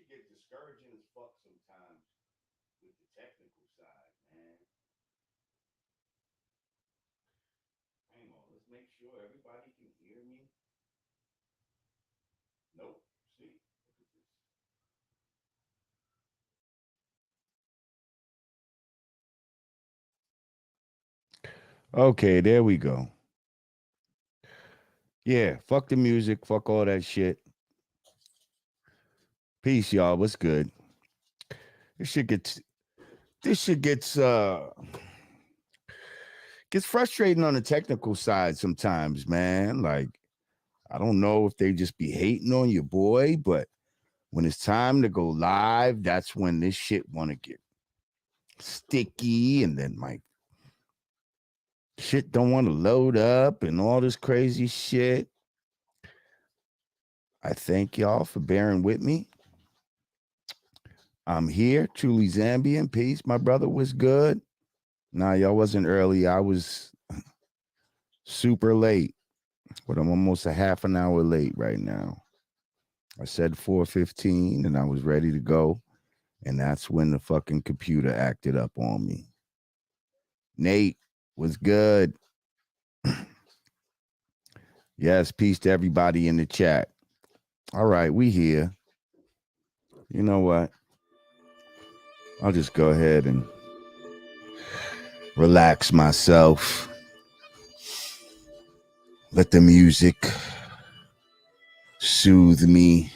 shit get discouraging as fuck sometimes with the technical side, man. Hang on, let's make sure everybody can hear me. Nope. See, look at this. Okay, there we go. Yeah, fuck the music, fuck all that shit. Peace, y'all. What's good? This shit gets this shit gets frustrating on the technical side sometimes, man. Like, I don't know if they just be hating on your boy, but when it's time to go live, that's when this shit want to get sticky, and then my shit don't want to load up and all this crazy shit. I thank y'all for bearing with me. I'm here, truly Zambian. Peace. My brother was good. Nah, y'all wasn't early. I was super late, but I'm almost a half an hour late right now. I said 4:15 and I was ready to go. And that's when the fucking computer acted up on me. Nate was good. Yes, peace to everybody in the chat. All right, we here. You know what? I'll just go ahead and relax myself. Let the music soothe me.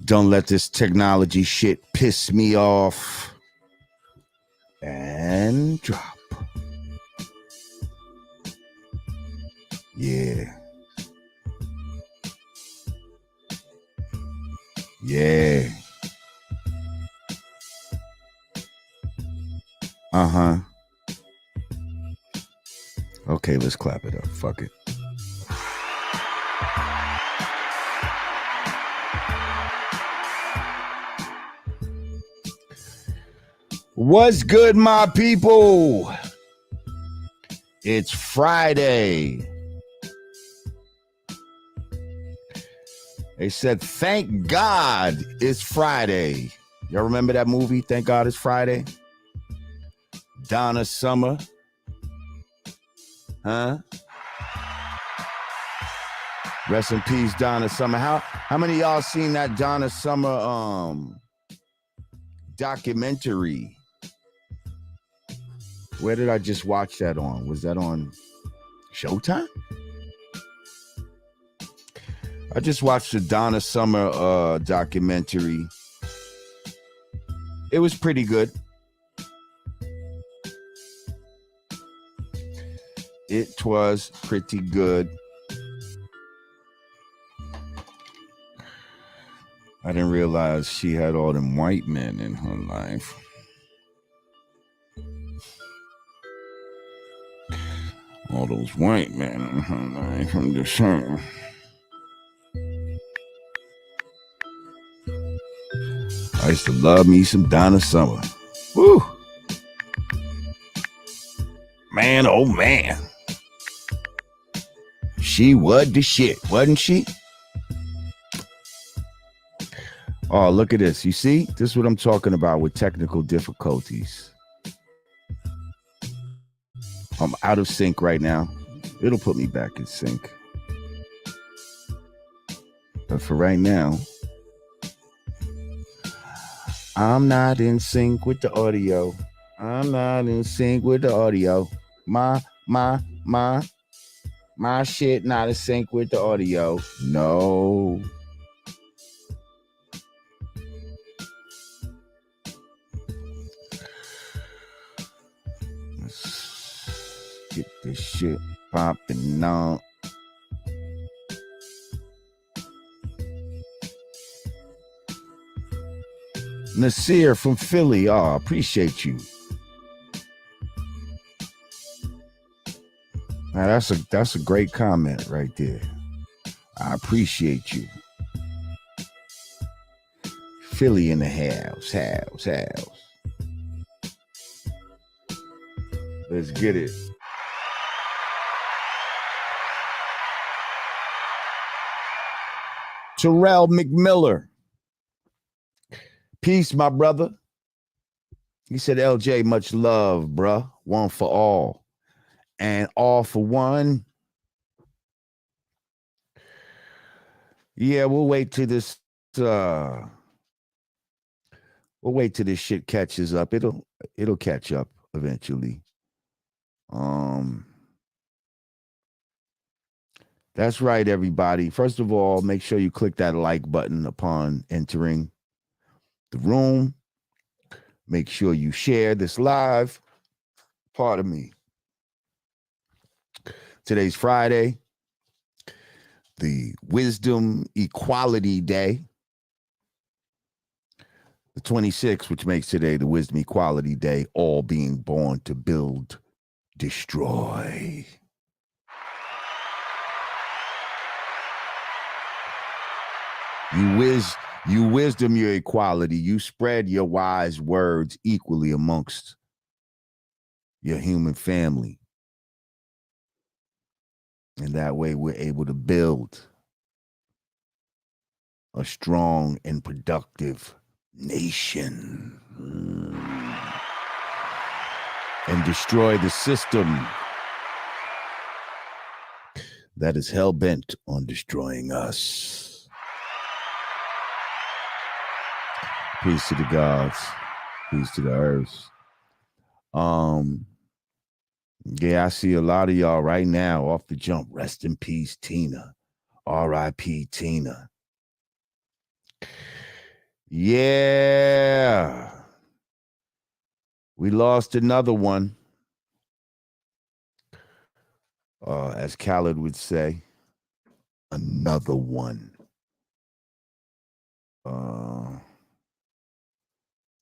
Don't let this technology shit piss me off. And drop. Yeah. Yeah. Uh-huh. Okay, let's clap it up. Fuck it. What's good, my people? It's Friday. They said, thank God it's Friday. Y'all remember that movie, Thank God It's Friday? Donna Summer. Huh? Rest in peace, Donna Summer. How many of y'all seen that Donna Summer documentary? Where did I just watch that on? Was that on Showtime? I just watched the Donna Summer documentary. It was pretty good. It was pretty good. I didn't realize she had all them white men in her life. All those white men in her life, I'm just saying. I used to love me some Donna Summer. Woo! Man, oh man. She was the shit, wasn't she? Oh, look at this. You see? This is what I'm talking about with technical difficulties. I'm out of sync right now. It'll put me back in sync. But for right now, I'm not in sync with the audio. I'm not in sync with the audio. My shit not in sync with the audio. No. Let's get this shit popping on. Nasir from Philly. Oh, appreciate you. Now that's a great comment right there. I appreciate you. Philly in the house. Let's get it. Terrell McMiller. Peace, my brother. He said, LJ, much love, bruh. One for all. And all for one. Yeah, we'll wait till this shit catches up. It'll catch up eventually. That's right, everybody. First of all, make sure you click that like button upon entering the room. Make sure you share this live. Pardon me. Today's Friday, the Wisdom Equality Day. The 26th, which makes today the Wisdom Equality Day, all being born to build, destroy. You wisdom your equality. You spread your wise words equally amongst your human family. And that way we're able to build a strong and productive nation. And destroy the system that is hell-bent on destroying us. Peace to the gods. Peace to the earth. Yeah, I see a lot of y'all right now off the jump. Rest in peace, Tina. R.I.P. Tina. Yeah. We lost another one. As Khaled would say, another one.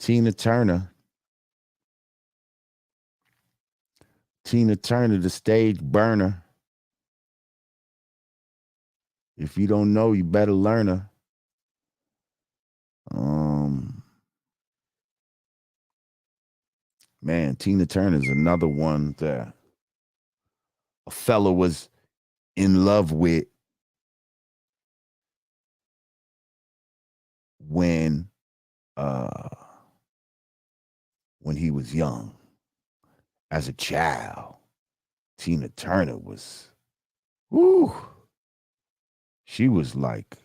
Tina Turner. Tina Turner, the stage burner. If you don't know, you better learn her. Man, Tina Turner is another one that a fella was in love with when he was young. As a child, Tina Turner was, whoo, she was like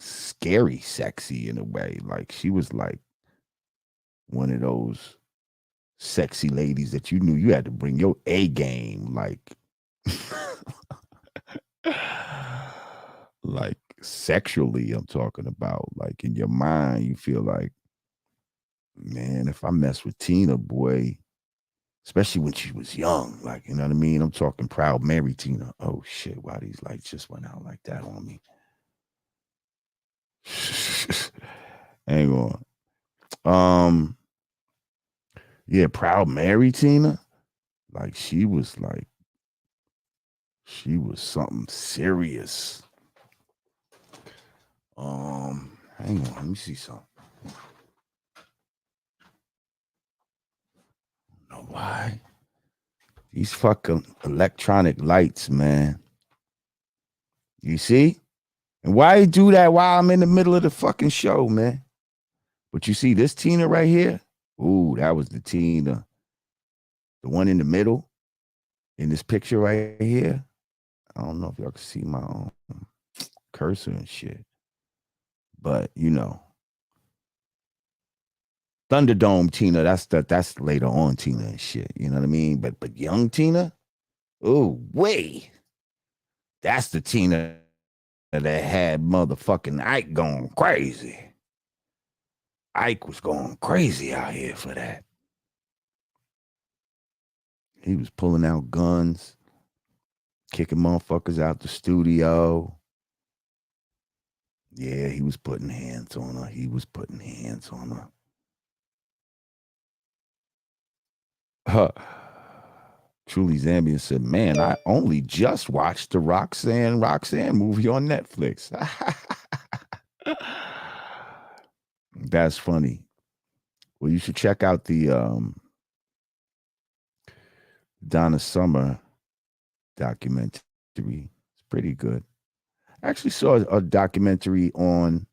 scary sexy in a way. Like she was like one of those sexy ladies that you knew you had to bring your A game, like like sexually I'm talking about. Like in your mind, you feel like, man, if I mess with Tina, boy, especially when she was young, like, you know what I mean? I'm talking Proud Mary Tina. Oh shit, why these lights just went out like that on me? Hang on. Yeah, Proud Mary Tina. Like she was something serious. Hang on, let me see something. I don't know why. These fucking electronic lights, man. You see? And why you do that while I'm in the middle of the fucking show, man? But you see this Tina right here? Ooh, that was the Tina. The one in the middle in this picture right here. I don't know if y'all can see my cursor and shit. But, you know. Thunderdome Tina, that's later on Tina and shit. You know what I mean? But young Tina? Ooh, wait. That's the Tina that had motherfucking Ike going crazy. Ike was going crazy out here for that. He was pulling out guns, kicking motherfuckers out the studio. Yeah, he was putting hands on her. Truly Zambian said, man, I only just watched the Roxanne movie on Netflix. That's funny. Well, you should check out the Donna Summer documentary. It's pretty good. I actually saw a documentary on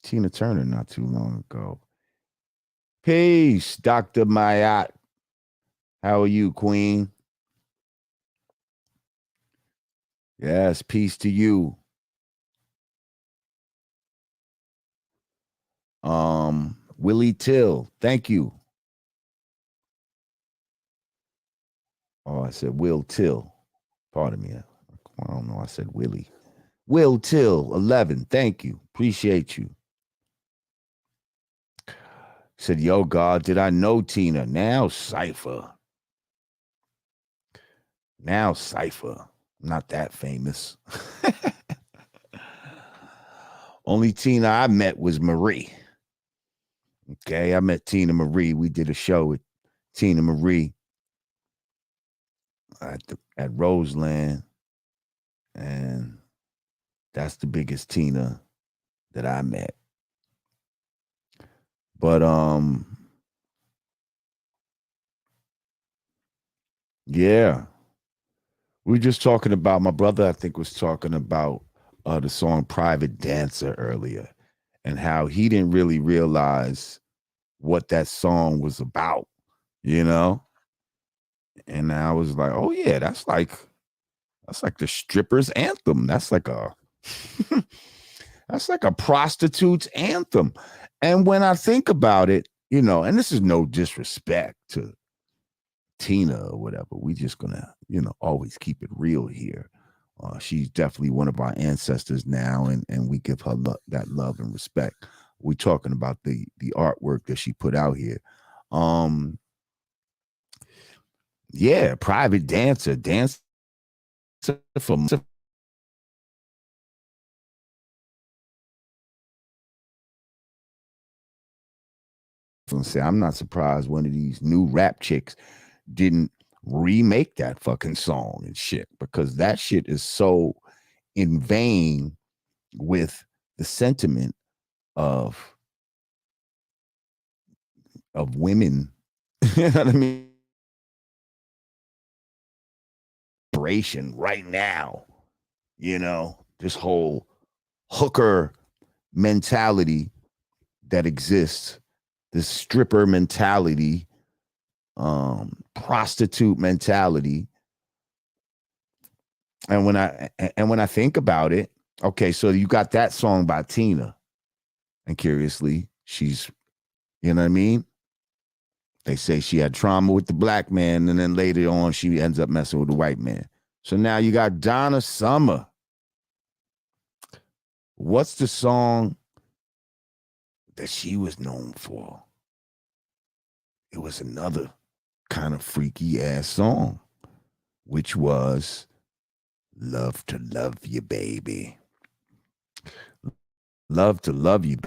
Tina Turner not too long ago. Peace, Dr. Mayat. How are you, Queen? Yes, peace to you. Willie Till, thank you. Oh, I said Will Till. Pardon me. I don't know. I said Willie. Will Till, 11. Thank you. Appreciate you. Said, yo, God, did I know Tina? Now Cypher. Now Cypher. Not that famous. Only Tina I met was Marie. Okay, I met Tina Marie. We did a show with Tina Marie at Roseland. And that's the biggest Tina that I met. But yeah. We were just talking about, my brother, I think, was talking about the song Private Dancer earlier, and how he didn't really realize what that song was about, you know? And I was like, oh yeah, that's like the stripper's anthem. That's like a that's like a prostitute's anthem. And when I think about it, you know, and this is no disrespect to Tina or whatever, we just gonna, you know, always keep it real here. She's definitely one of our ancestors now, and we give her that love and respect. We're talking about the artwork that she put out here. Yeah, private dancer for say, I'm not surprised one of these new rap chicks didn't remake that fucking song and shit, because that shit is so in vain with the sentiment of women. You know what I mean? Right now, you know, this whole hooker mentality that exists, this stripper mentality, prostitute mentality. And when I think about it, okay, so you got that song by Tina, and curiously, she's, you know what I mean? They say she had trauma with the black man, and then later on, she ends up messing with the white man. So now you got Donna Summer. What's the song that she was known for? It was another kind of freaky ass song, which was Love to Love You, Baby. Love to Love You,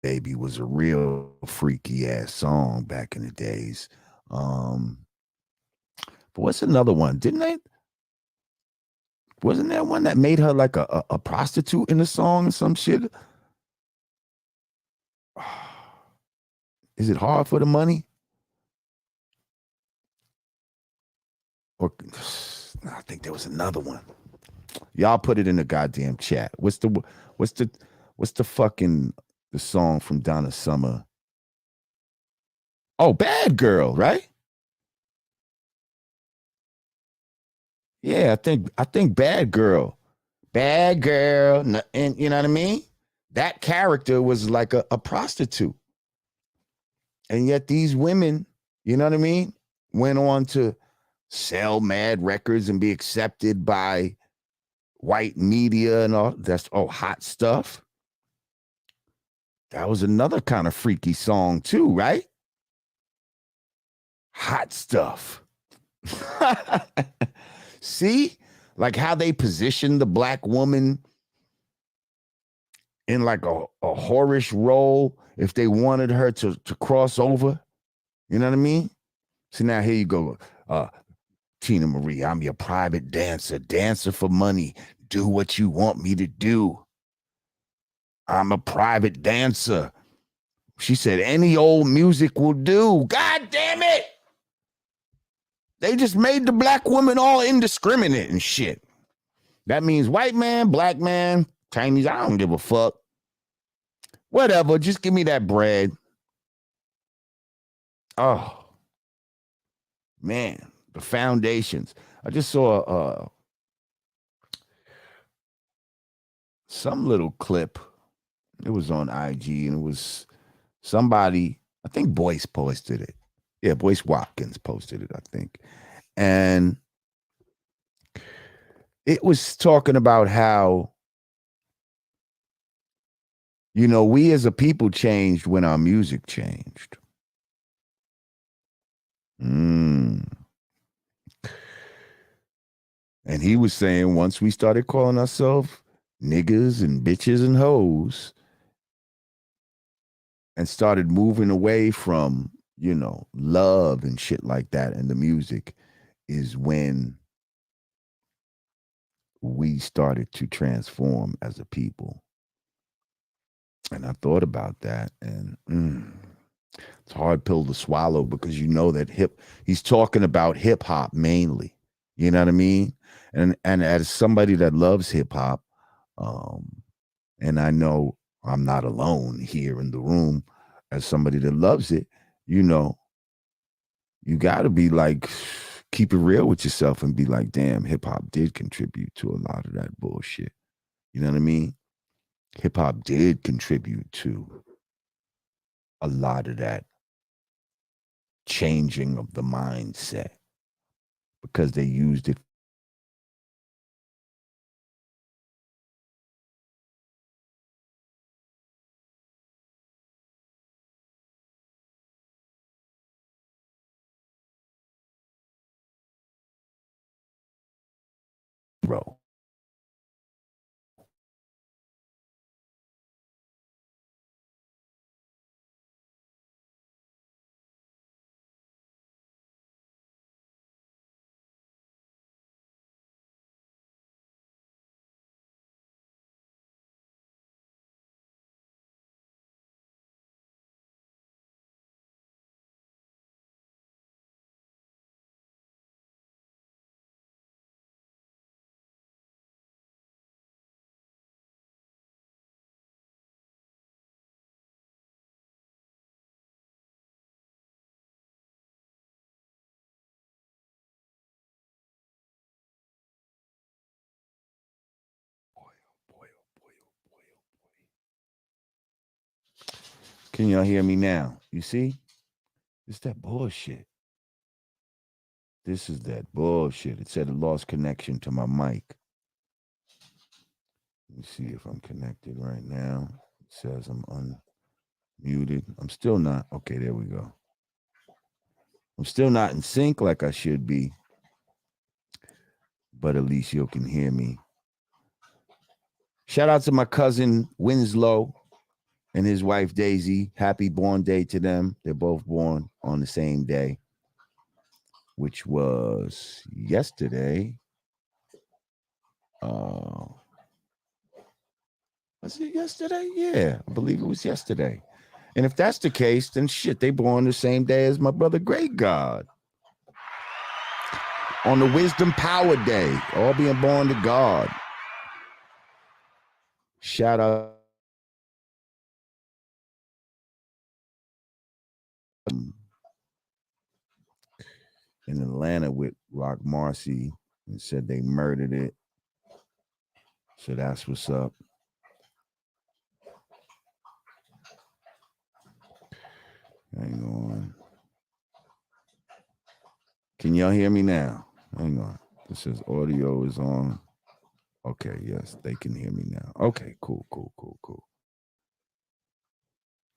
Baby was a real freaky ass song back in the days. But what's another one? Wasn't there one that made her like a prostitute in the song or some shit? Is it Hard for the Money? Or I think there was another one. Y'all put it in the goddamn chat. What's the fucking the song from Donna Summer? Oh, Bad Girl, right? Yeah, I think Bad Girl. Bad Girl, and you know what I mean? That character was like a prostitute. And yet these women, you know what I mean, went on to sell mad records and be accepted by white media and all. That's hot stuff. That was another kind of freaky song too, right? Hot stuff. See, like how they position the black woman in like a whorish role if they wanted her to cross over. You know what I mean? So now here you go. Tina Marie, I'm your private dancer for money. Do what you want me to do. I'm a private dancer. She said, any old music will do. God damn it. They just made the black woman all indiscriminate and shit. That means white man, black man, Chinese, I don't give a fuck. Whatever, just give me that bread. Oh, man, the foundations. I just saw some little clip. It was on IG, and it was somebody, I think Boyce posted it. Yeah, Boyce Watkins posted it, I think. And it was talking about how, you know, we as a people changed when our music changed. And he was saying once we started calling ourselves niggas and bitches and hoes and started moving away from, you know, love and shit like that in the music is when we started to transform as a people. And I thought about that, and it's a hard pill to swallow because you know that he's talking about hip hop mainly. You know what I mean? And as somebody that loves hip hop, and I know I'm not alone here in the room, as somebody that loves it, you know, you got to be like, keep it real with yourself and be like, damn, hip hop did contribute to a lot of that bullshit. You know what I mean? Hip hop did contribute to a lot of that changing of the mindset because they used it. Bro. Can y'all hear me now? You see? It's that bullshit. This is that bullshit. It said it lost connection to my mic. Let me see if I'm connected right now. It says I'm unmuted. I'm still not. Okay, there we go. I'm still not in sync like I should be, but at least you can hear me. Shout out to my cousin Winslow and his wife Daisy. Happy born day to them. They're both born on the same day, which was yesterday. Was it yesterday? Yeah, I believe it was yesterday. And if that's the case, then shit, they born the same day as my brother Great God. On the Wisdom Power Day, all being born to God. Shout out in Atlanta with Rock Marcy and said they murdered it. So that's what's up. Hang on. Can y'all hear me now? Hang on. This says audio is on. Okay, yes, they can hear me now. Okay, cool.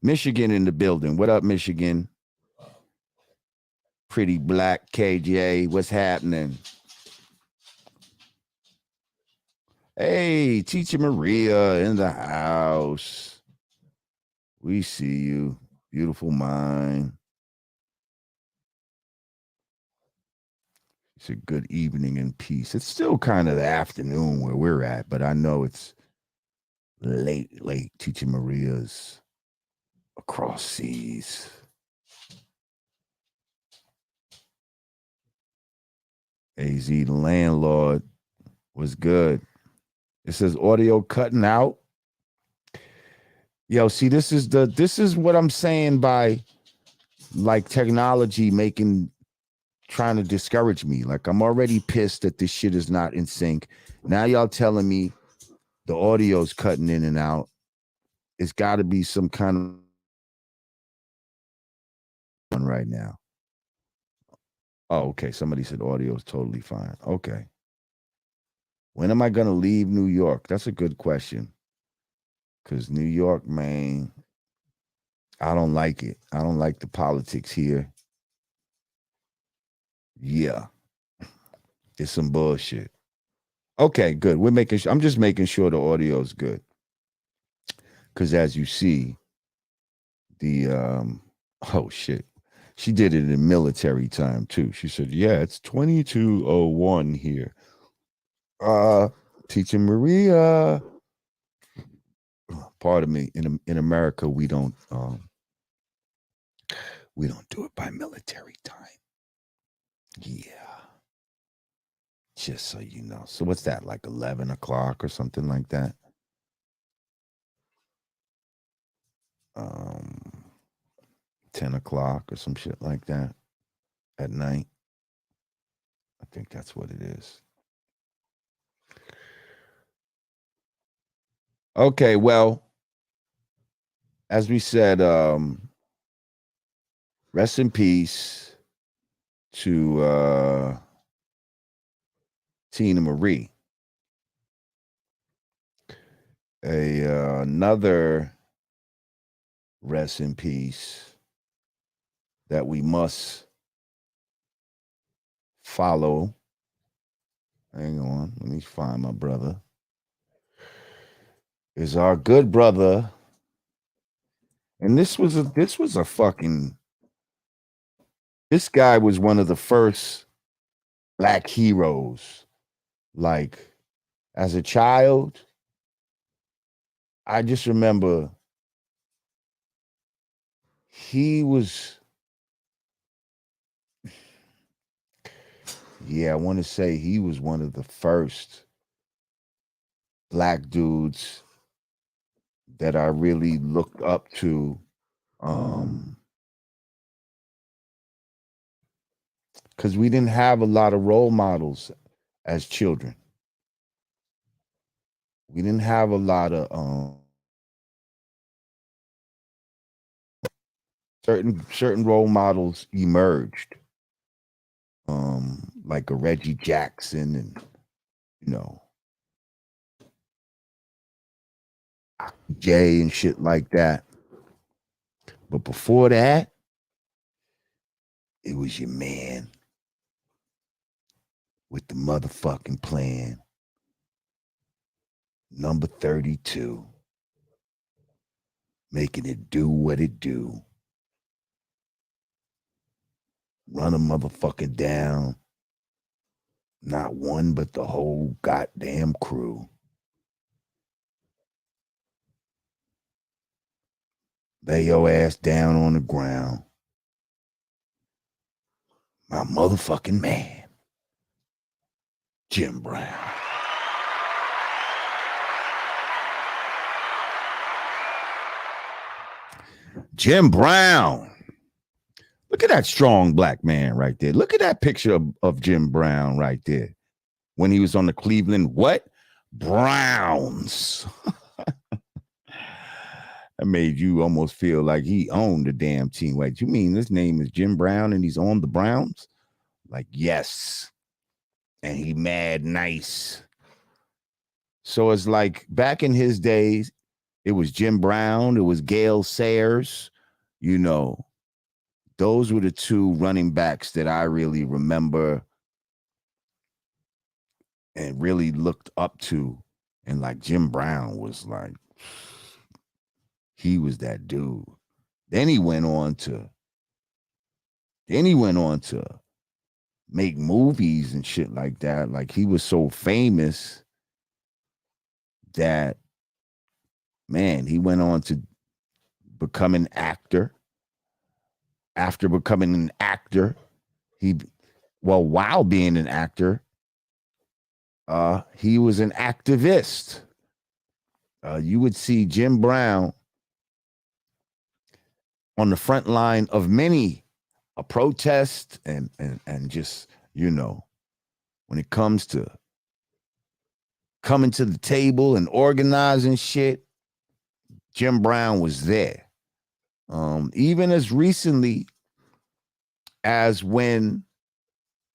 Michigan in the building. What up, Michigan? Pretty Black KJ. What's happening? Hey, Teacher Maria in the house. We see you. Beautiful mind. It's a good evening in peace. It's still kind of the afternoon where we're at, but I know it's late. Teacher Maria's across seas. AZ the landlord was good. It says audio cutting out. Yo, see, this is what I'm saying by like technology trying to discourage me. Like I'm already pissed that this shit is not in sync. Now y'all telling me the audio's cutting in and out. It's got to be some kind of one right now. Oh, okay. Somebody said audio is totally fine. Okay. When am I going to leave New York? That's a good question. Because New York, man, I don't like it. I don't like the politics here. Yeah. It's some bullshit. Okay, good. I'm just making sure the audio is good. Because as you see, oh shit. She did it in military time too. She said, yeah, it's 2201 here. Teacher Maria. Pardon me. In America, we don't do it by military time. Yeah. Just so you know. So what's that, like 11 o'clock or something like that? 10 o'clock or some shit like that at night. I think that's what it is. Okay, well, as we said, rest in peace to Tina Marie. Another rest in peace that we must follow. Hang on, let me find my brother. Is our good brother, and this was a fucking. This guy was one of the first Black heroes. Like, as a child, I just remember he was. Yeah, I want to say he was one of the first Black dudes that I really looked up to. Because we didn't have a lot of role models as children. We didn't have a lot of certain role models emerged. Like a Reggie Jackson and Jay and shit like that. But before that, it was your man with the motherfucking plan. Number 32. Making it do what it do. Run a motherfucker down. Not one, but the whole goddamn crew. Lay your ass down on the ground. My motherfucking man, Jim Brown. Jim Brown. Look at that strong Black man right there. Look at that picture of Jim Brown right there. When he was on the Cleveland, what? Browns. That made you almost feel like he owned the damn team. Wait, you mean his name is Jim Brown and he's on the Browns? Like, yes. And he mad nice. So it's like back in his days, it was Jim Brown, it was Gale Sayers, those were the two running backs that I really remember and really looked up to. And like Jim Brown was like, he was that dude. Then he went on to make movies and shit like that. Like he was so famous that, man, he went on to become an actor. After becoming an actor, he Well, while being an actor, he was an activist. You would see Jim Brown on the front line of many a protest and just, when it comes to coming to the table and organizing shit, Jim Brown was there. Even as recently as when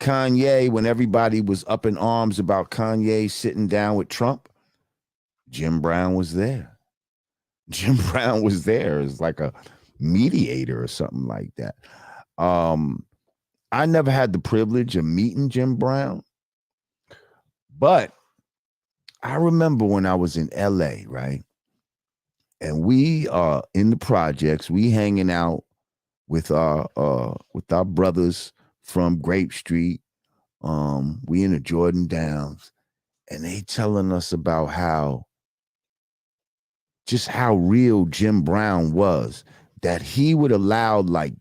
everybody was up in arms about Kanye sitting down with Trump, Jim Brown was there. Jim Brown was there as like a mediator or something like that. I never had the privilege of meeting Jim Brown, but I remember when I was in LA, right? And we are in the projects, we hanging out with our brothers from Grape Street. We in the Jordan Downs, and they telling us about how real Jim Brown was, that he would allow like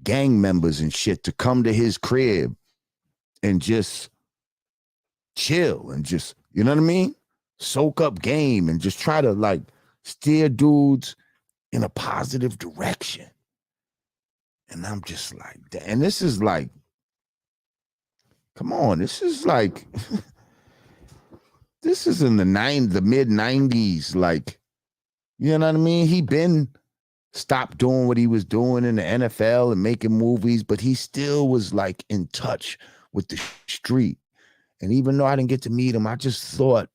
gang members and shit to come to his crib and just chill and just, you know what I mean? Soak up game and just try to like steer dudes in a positive direction. And I'm just like, and this is like, come on, this is like, this is in the mid 90s. Like, you know what I mean? He been stopped doing what he was doing in the NFL and making movies, but he still was like in touch with the street. And even though I didn't get to meet him, I just thought,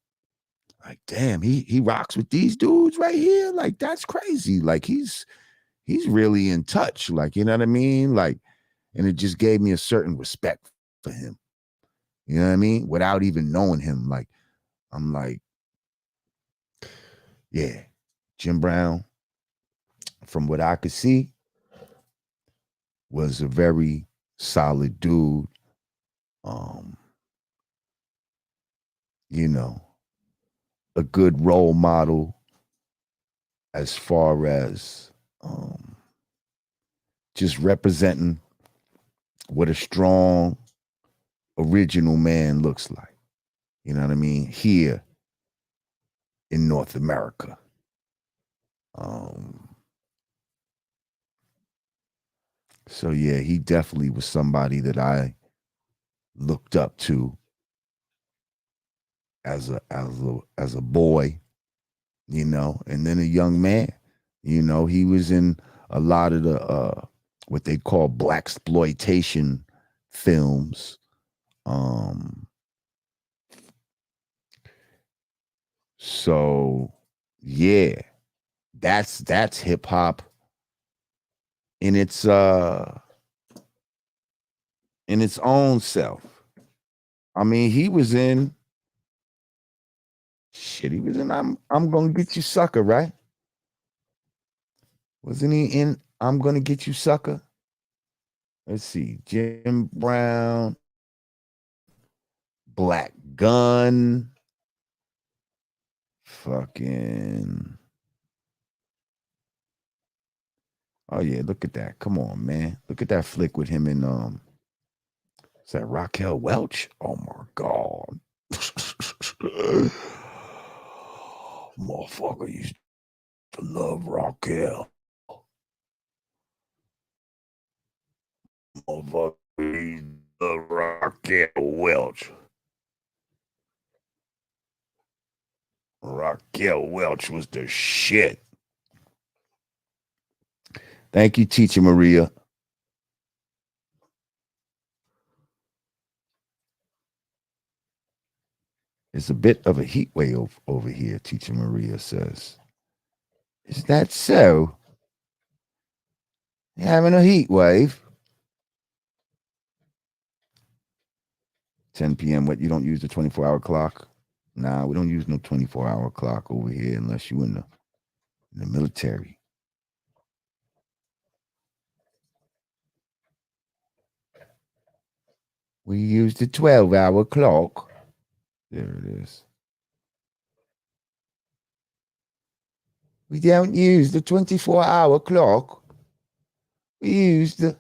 like, damn, he rocks with these dudes right here. Like, that's crazy. Like, he's really in touch. Like, you know what I mean? Like, and it just gave me a certain respect for him. You know what I mean? Without even knowing him. Like, I'm like, yeah, Jim Brown, from what I could see, was a very solid dude. A good role model as far as just representing what a strong original man looks like. You know what I mean? Here in North America. So yeah, he definitely was somebody that I looked up to as a boy, and then a young man. He was in a lot of the what they call blaxploitation films. So yeah, that's hip hop in its own self. I mean, he was in shit. He was in I'm gonna get you, sucker, right? Wasn't he in I'm gonna get you, sucker? Let's see, Jim Brown, Black Gun, fucking. Oh yeah, look at that. Come on, man. Look at that flick with him and is that Raquel Welch? Oh my God. Motherfucker used to love Raquel. Motherfucker used to love Raquel Welch. Raquel Welch was the shit. Thank you, Teacher Maria. It's a bit of a heat wave over here, Teacher Maria says. Is that so? You having a heat wave? 10 p.m. What, you don't use the 24-hour clock? Nah, we don't use no 24-hour clock over here unless you in the military. We use the 12-hour clock. There it is. We don't use the 24-hour clock. We use the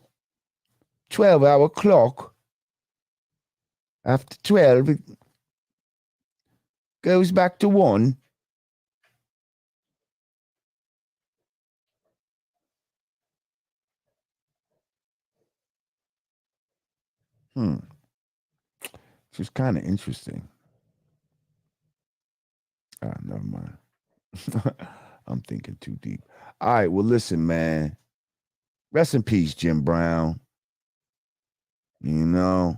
12-hour clock. After 12, it goes back to 1. Hmm. Which is kind of interesting. Ah, never mind. I'm thinking too deep. All right. Well, listen, man. Rest in peace, Jim Brown. You know,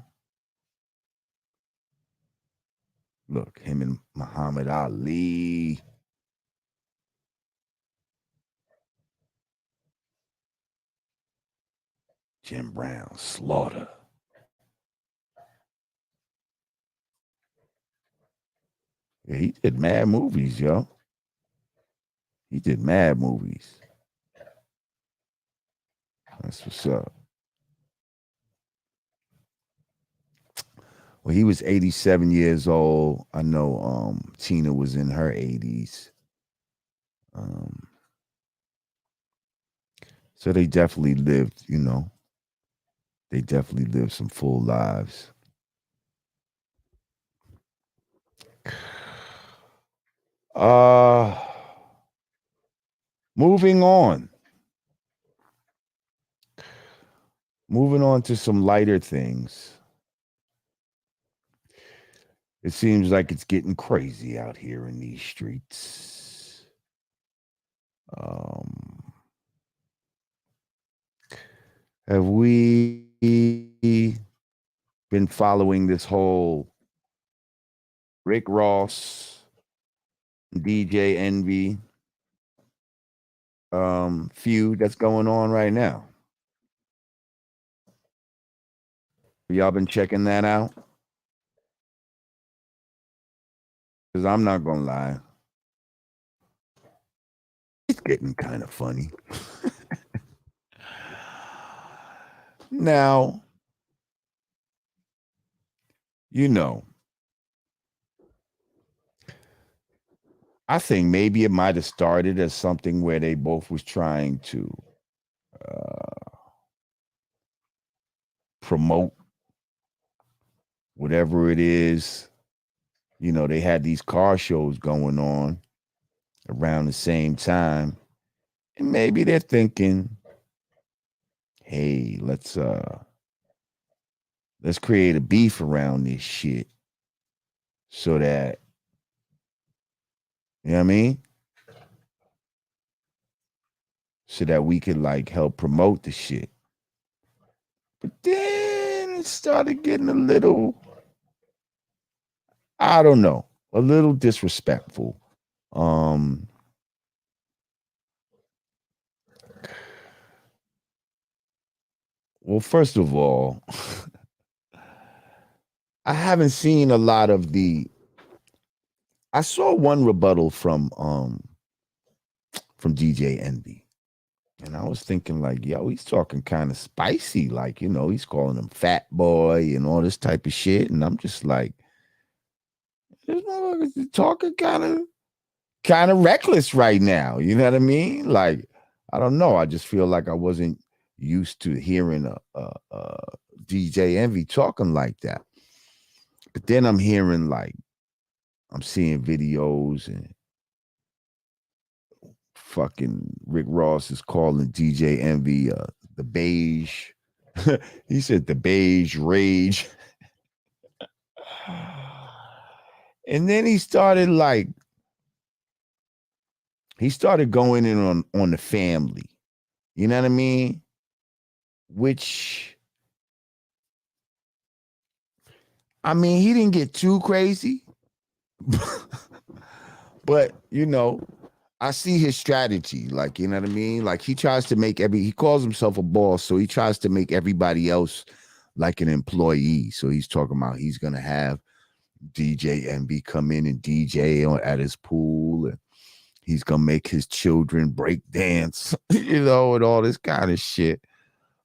look, him and Muhammad Ali. Jim Brown, Slaughter. Yeah, he did mad movies, yo. He did mad movies. That's what's up. Well, he was 87 years old. I know Tina was in her 80s. Um, so they definitely lived, they definitely lived some full lives. Uh moving on. Moving on to some lighter things. It seems like it's getting crazy out here in these streets. Um, have we been following this whole Rick Ross, DJ Envy feud that's going on right now? Y'all been checking that out? Because I'm not gonna lie, it's getting kind of funny. Now, you know, I think maybe it might have started as something where they both was trying to uh, promote whatever it is. They had these car shows going on around the same time, and maybe they're thinking, "Hey, let's create a beef around this shit so that you know what I mean, so that we could like help promote the shit." But then it started getting a little, I don't know, a little disrespectful. Um, well, first of all, I haven't seen a lot of the. I saw one rebuttal from DJ Envy, and I was thinking like, yo, he's talking kind of spicy, like he's calling him fat boy and all this type of shit, and I'm just like, this motherfucker's talking kind of reckless right now. You know what I mean? Like, I don't know. I just feel like I wasn't used to hearing a DJ Envy talking like that. But then I'm hearing like I'm seeing videos and fucking Rick Ross is calling DJ Envy the beige. He said the beige rage. And then he started going in on the family. You know what I mean? Which I mean, he didn't get too crazy, but I see his strategy. Like, you know what I mean? Like he tries to make he calls himself a boss, so he tries to make everybody else like an employee. So he's talking about he's gonna have DJ Envy come in and DJ at his pool, and he's gonna make his children break dance, and all this kind of shit.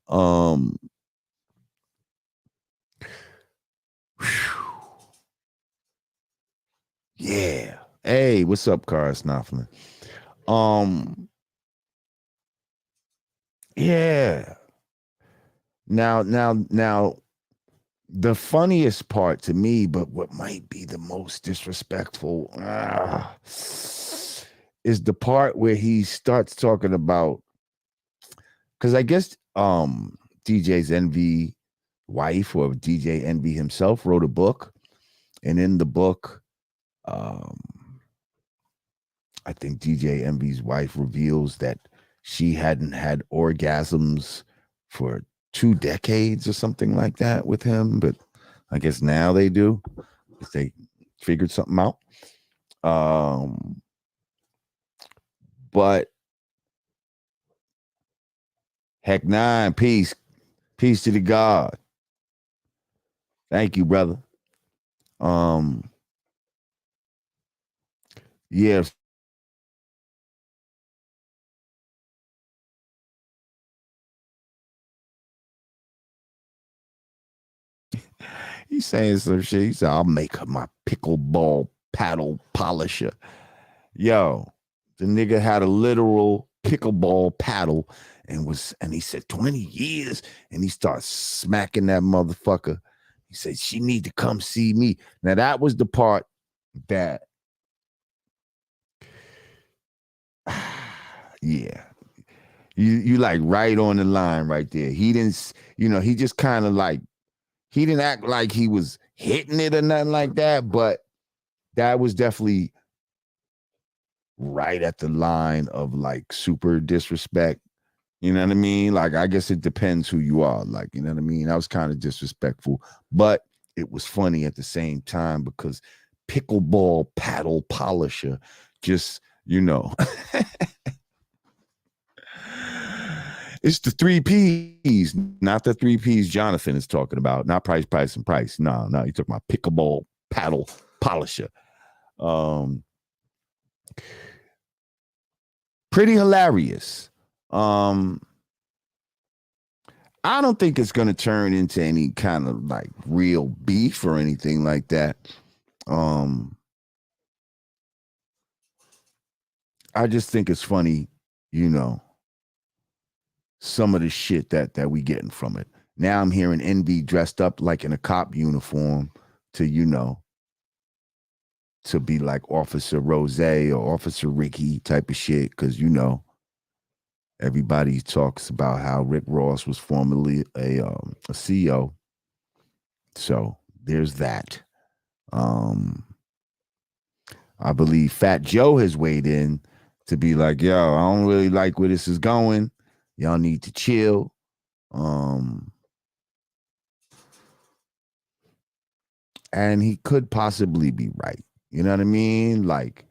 Um, yeah. Hey, what's up, Cara Snofflin? Um, yeah. Now, the funniest part to me, but what might be the most disrespectful, is the part where he starts talking about, because I guess DJ's Envy wife, or DJ Envy himself, wrote a book, and in the book, um, I think DJ Envy's wife reveals that she hadn't had orgasms for 2 decades or something like that with him, but I guess now they do, because they figured something out. But heck nine, peace to the God. Thank you, brother. Yeah. He's saying some shit. He said, I'll make her my pickleball paddle polisher. Yo, the nigga had a literal pickleball paddle and he said 20 years, and he starts smacking that motherfucker. He said, she need to come see me. Now that was the part that yeah. You like right on the line right there. He didn't, he just kind of like, he didn't act like he was hitting it or nothing like that, but that was definitely right at the line of like super disrespect. You know what I mean? Like, I guess it depends who you are. Like, you know what I mean? That was kind of disrespectful, but it was funny at the same time, because pickleball paddle polisher, just, it's the 3 Ps, not the 3 Ps Jonathan is talking about. Not price, price, and price. No, you're talking about pickleball paddle polisher. Pretty hilarious. I don't think it's going to turn into any kind of like real beef or anything like that. I just think it's funny, some of the shit that we getting from it. Now I'm hearing Envy dressed up like in a cop uniform to, to be like Officer Rose or Officer Ricky type of shit, because, everybody talks about how Rick Ross was formerly a CEO. So there's that. I believe Fat Joe has weighed in to be like, yo, I don't really like where this is going. Y'all need to chill. And he could possibly be right. You know what I mean? Like,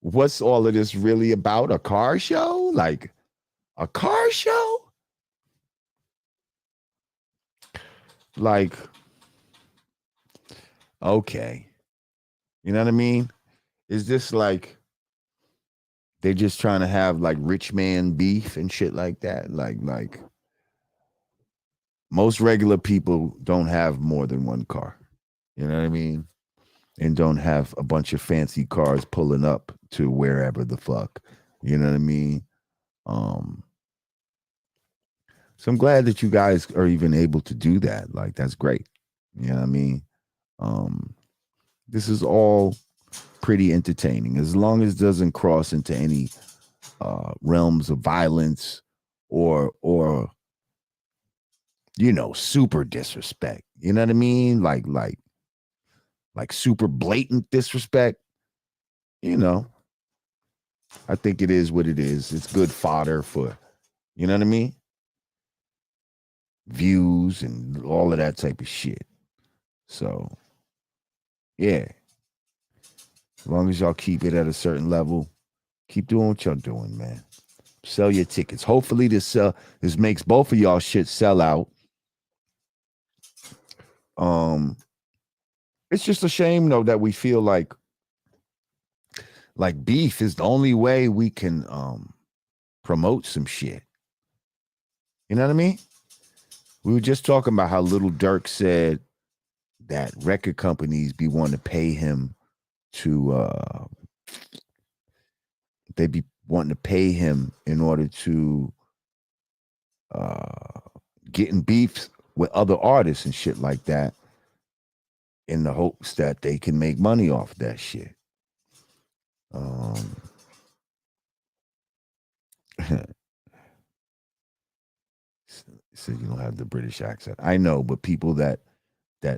what's all of this really about? A car show? Like, a car show? Like, okay. You know what I mean? Is this like they're just trying to have like rich man beef and shit like that? Like most regular people don't have more than one car. You know what I mean? And don't have a bunch of fancy cars pulling up to wherever the fuck. You know what I mean? So I'm glad that you guys are even able to do that. Like, that's great. You know what I mean? This is all pretty entertaining, as long as it doesn't cross into any realms of violence or super disrespect. You know what I mean? Like super blatant disrespect. I think it is what it is. It's good fodder for, you know what I mean? Views and all of that type of shit. So, yeah. As long as y'all keep it at a certain level, keep doing what y'all doing, man. Sell your tickets. Hopefully this makes both of y'all shit sell out. It's just a shame though that we feel like beef is the only way we can promote some shit. You know what I mean? We were just talking about how Little Dirk said that record companies be wanting to pay him to they be wanting to pay him in order to get in beefs with other artists and shit like that in the hopes that they can make money off that shit. So you don't have the British accent. I know, but people that you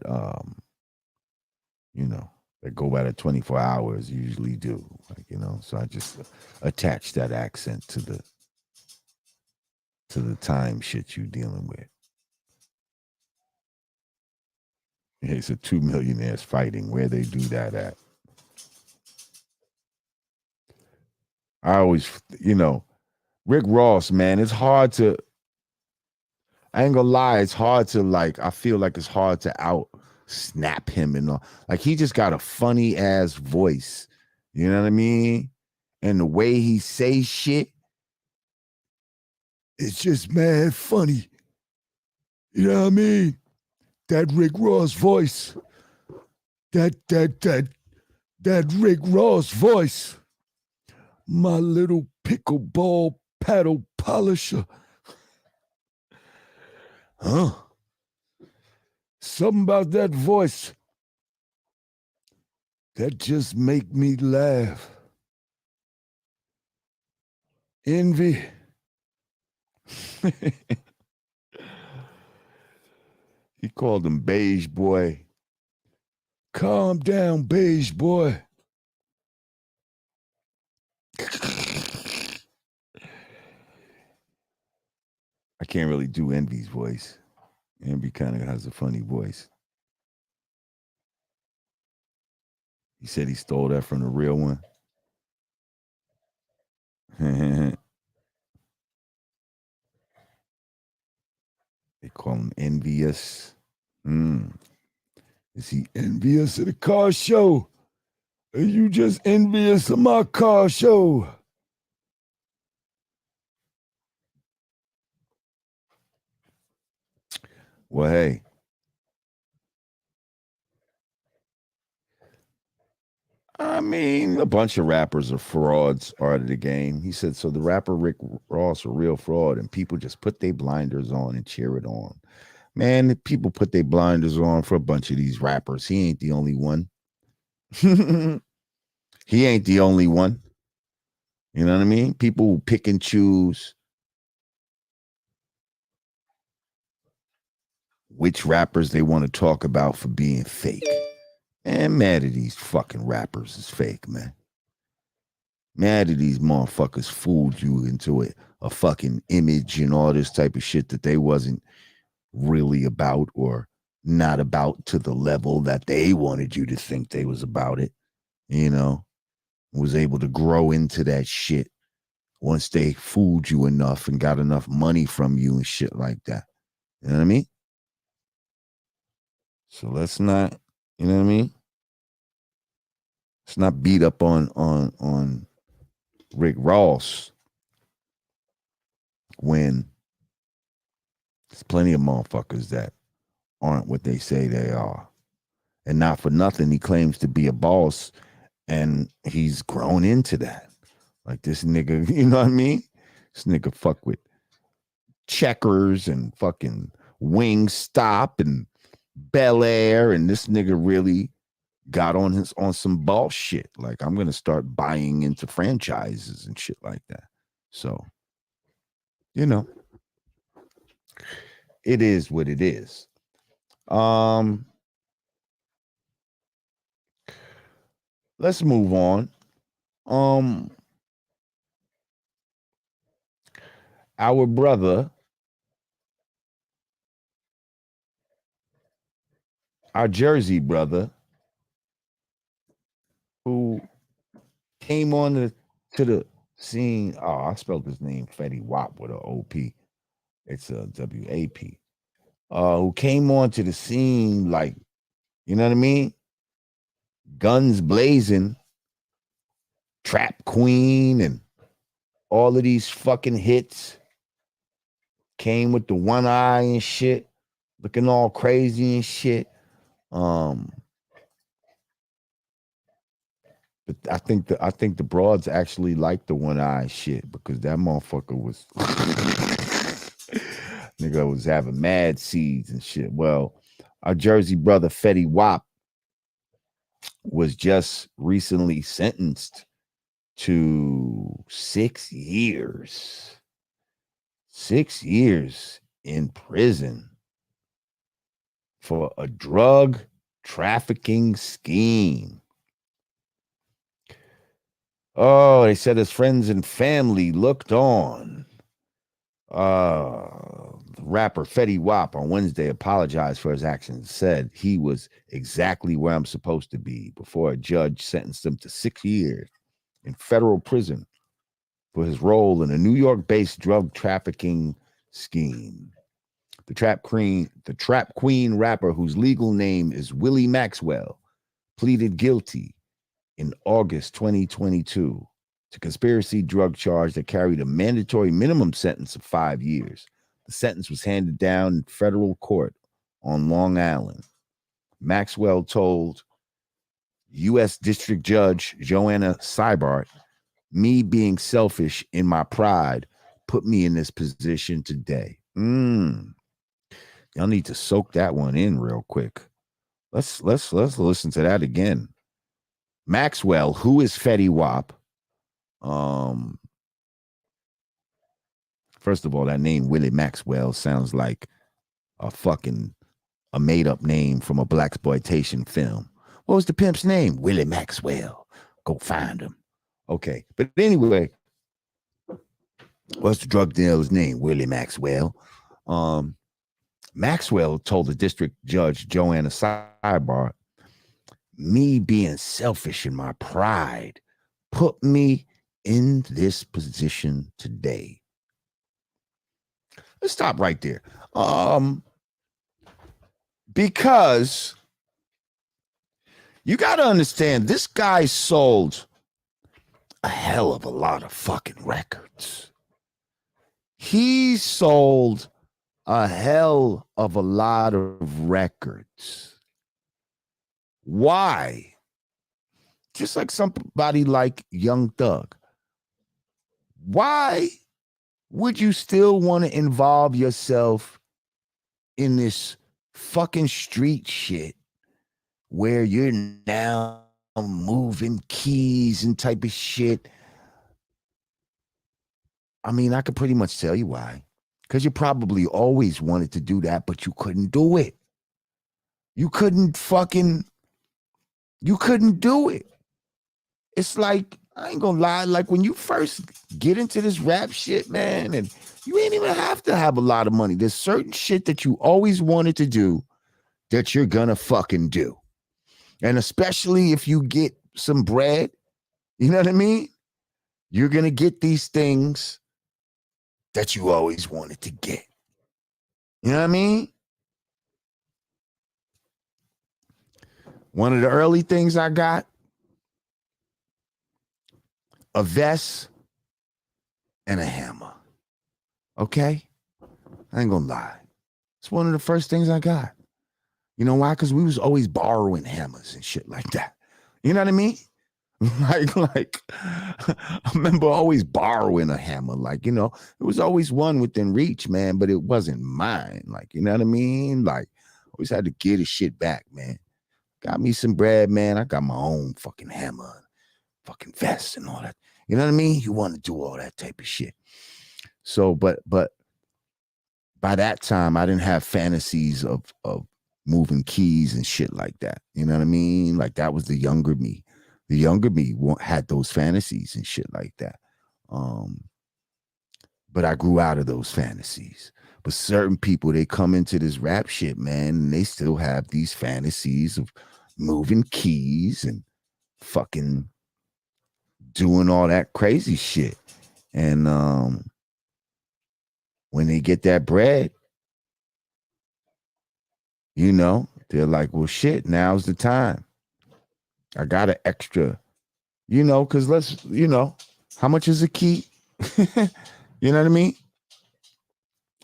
know, that go by the 24 hours usually do. Like, you know, so I just attach that accent to the time shit you dealing with. It's a 2 millionaires fighting. Where they do that at? I always, you know, Rick Ross, man, it's hard to, I ain't gonna lie, it's hard to like, I feel like it's hard to out snap him and all. Like he just got a funny ass voice. You know what I mean? And the way he say shit, it's just mad funny. You know what I mean? That Rick Ross voice. That Rick Ross voice. My little pickleball paddle polisher. Huh? Something about that voice that just make me laugh. Envy. He called him Beige Boy. Calm down, Beige Boy. I can't really do Envy's voice. Envy kind of has a funny voice. He said he stole that from the real one. They call him envious. Is he envious of the car show? Are you just envious of my car show? Well, hey. I mean, a bunch of rappers are frauds out of the game. He said, so the rapper Rick Ross a real fraud, and people just put their blinders on and cheer it on. Man, people put their blinders on for a bunch of these rappers. He ain't the only one. He ain't the only one. You know what I mean? People pick and choose which rappers they want to talk about for being fake. And mad at these fucking rappers is fake, man. Mad at these motherfuckers fooled you into a fucking image and all this type of shit that they wasn't really about or not about to the level that they wanted you to think they was about it. You know, was able to grow into that shit once they fooled you enough and got enough money from you and shit like that. You know what I mean? So let's not, you know what I mean? Let's not beat up on Rick Ross when there's plenty of motherfuckers that aren't what they say they are. And not for nothing, he claims to be a boss and he's grown into that. Like this nigga, you know what I mean? This nigga fuck with Checkers and fucking Wingstop and Bel Air, and this nigga really got on some boss shit. Like, I'm gonna start buying into franchises and shit like that. So, you know, it is what it is. Let's move on. Our brother, our Jersey brother, who came on to the scene. Oh, I spelled his name Fetty Wap with an O-P. It's a W-A-P. Who came onto the scene like, you know what I mean? Guns blazing, Trap Queen, and all of these fucking hits. Came with the one eye and shit, looking all crazy and shit. But I think the broads actually liked the one eye shit because that motherfucker was Nigga was having mad seeds and shit. Well, our Jersey brother Fetty Wap was just recently sentenced to 6 years. 6 years in prison for a drug trafficking scheme. Oh, they said his friends and family looked on. Rapper Fetty Wap on Wednesday apologized for his actions, said he was exactly where I'm supposed to be before a judge sentenced him to 6 years in federal prison for his role in a New York-based drug trafficking scheme. The Trap Queen rapper, whose legal name is Willie Maxwell, pleaded guilty in August 2022 to conspiracy drug charge that carried a mandatory minimum sentence of 5 years. The sentence was handed down in federal court on Long Island. Maxwell told U.S. District Judge Joanna Seibart, "Me being selfish in my pride put me in this position today." Y'all need to soak that one in real quick. Let's listen to that again. Maxwell, who is Fetty Wap? First of all, that name Willie Maxwell sounds like a made-up name from a blaxploitation film. What was the pimp's name? Willie Maxwell. Go find him. Okay, but anyway, what's the drug dealer's name? Willie Maxwell. Maxwell told the district judge Joanna Seibart, "Me being selfish in my pride put me in this position today." Let's stop right there. Because you got to understand, this guy sold a hell of a lot of fucking records. He sold a hell of a lot of records. Why? Just like somebody like Young Thug. Why would you still want to involve yourself in this fucking street shit where you're now moving keys and type of shit? I mean, I could pretty much tell you why. Because you probably always wanted to do that, but you couldn't do it. You couldn't do it. It's like, I ain't gonna lie, like when you first get into this rap shit, man, and you ain't even have to have a lot of money. There's certain shit that you always wanted to do that you're gonna fucking do. And especially if you get some bread, you know what I mean? You're gonna get these things that you always wanted to get. You know what I mean? One of the early things I got, a vest and a hammer. Okay? I ain't gonna lie. It's one of the first things I got. You know why? Because we was always borrowing hammers and shit like that. You know what I mean? Like I remember always borrowing a hammer. Like, you know, it was always one within reach, man, but it wasn't mine. Like, you know what I mean? Like, always had to get his shit back, man. Got me some bread, man. I got my own fucking hammer, fucking vest and all that. You know what I mean? You want to do all that type of shit. So, but by that time, I didn't have fantasies of moving keys and shit like that. You know what I mean? Like, that was the younger me. The younger me had those fantasies and shit like that. But I grew out of those fantasies. But certain people, they come into this rap shit, man, and they still have these fantasies of moving keys and fucking doing all that crazy shit. And when they get that bread, you know, they're like, well, shit, now's the time. I got an extra, you know, because let's, you know, how much is a key? You know what I mean?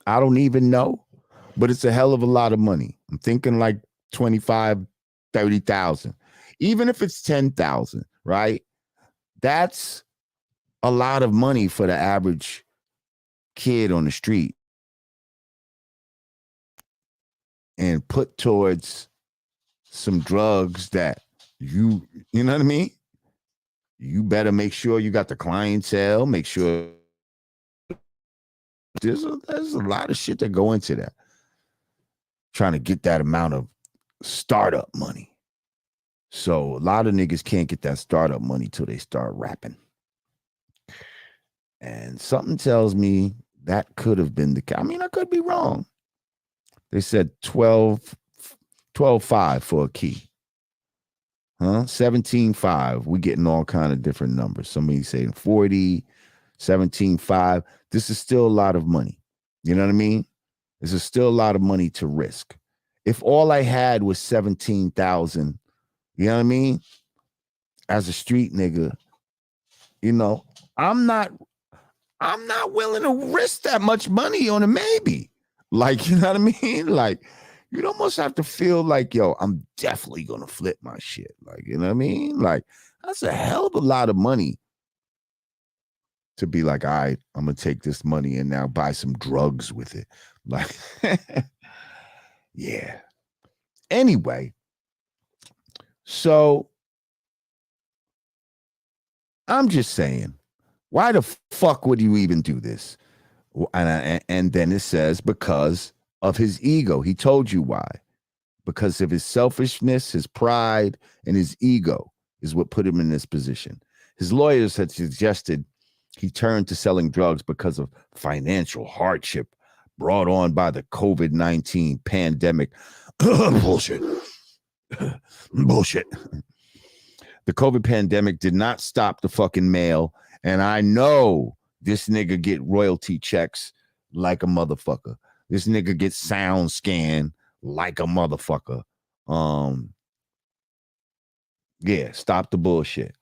I don't even know, but it's a hell of a lot of money. I'm thinking like 25, 30,000. Even if it's 10,000, right? That's a lot of money for the average kid on the street. and put towards some drugs that you know what I mean? You better make sure you got the clientele, make sure there's a lot of shit that go into that. Trying to get that amount of startup money. So a lot of niggas can't get that startup money till they start rapping. And something tells me that could have been the case. I mean, I could be wrong. They said 12.5 for a key. Huh? 17.5. We getting all kind of different numbers. Somebody saying 40, 17.5. This is still a lot of money. You know what I mean? This is still a lot of money to risk. If all I had was 17,000, you know what I mean? As a street nigga, you know, I'm not willing to risk that much money on a maybe. Like, you know what I mean? Like, you'd almost have to feel like, yo, I'm definitely gonna flip my shit. Like, you know what I mean? Like, that's a hell of a lot of money to be like, all right, I'm gonna take this money and now buy some drugs with it. Like, yeah. Anyway, so I'm just saying, why the fuck would you even do this? And then it says, because of his ego. He told you why. Because of his selfishness, his pride, and his ego is what put him in this position. His lawyers had suggested he turned to selling drugs because of financial hardship brought on by the COVID-19 pandemic. Bullshit. Bullshit. The COVID pandemic did not stop the fucking mail. And I know this nigga get royalty checks like a motherfucker. This nigga gets sound scan like a motherfucker. Yeah, stop the bullshit.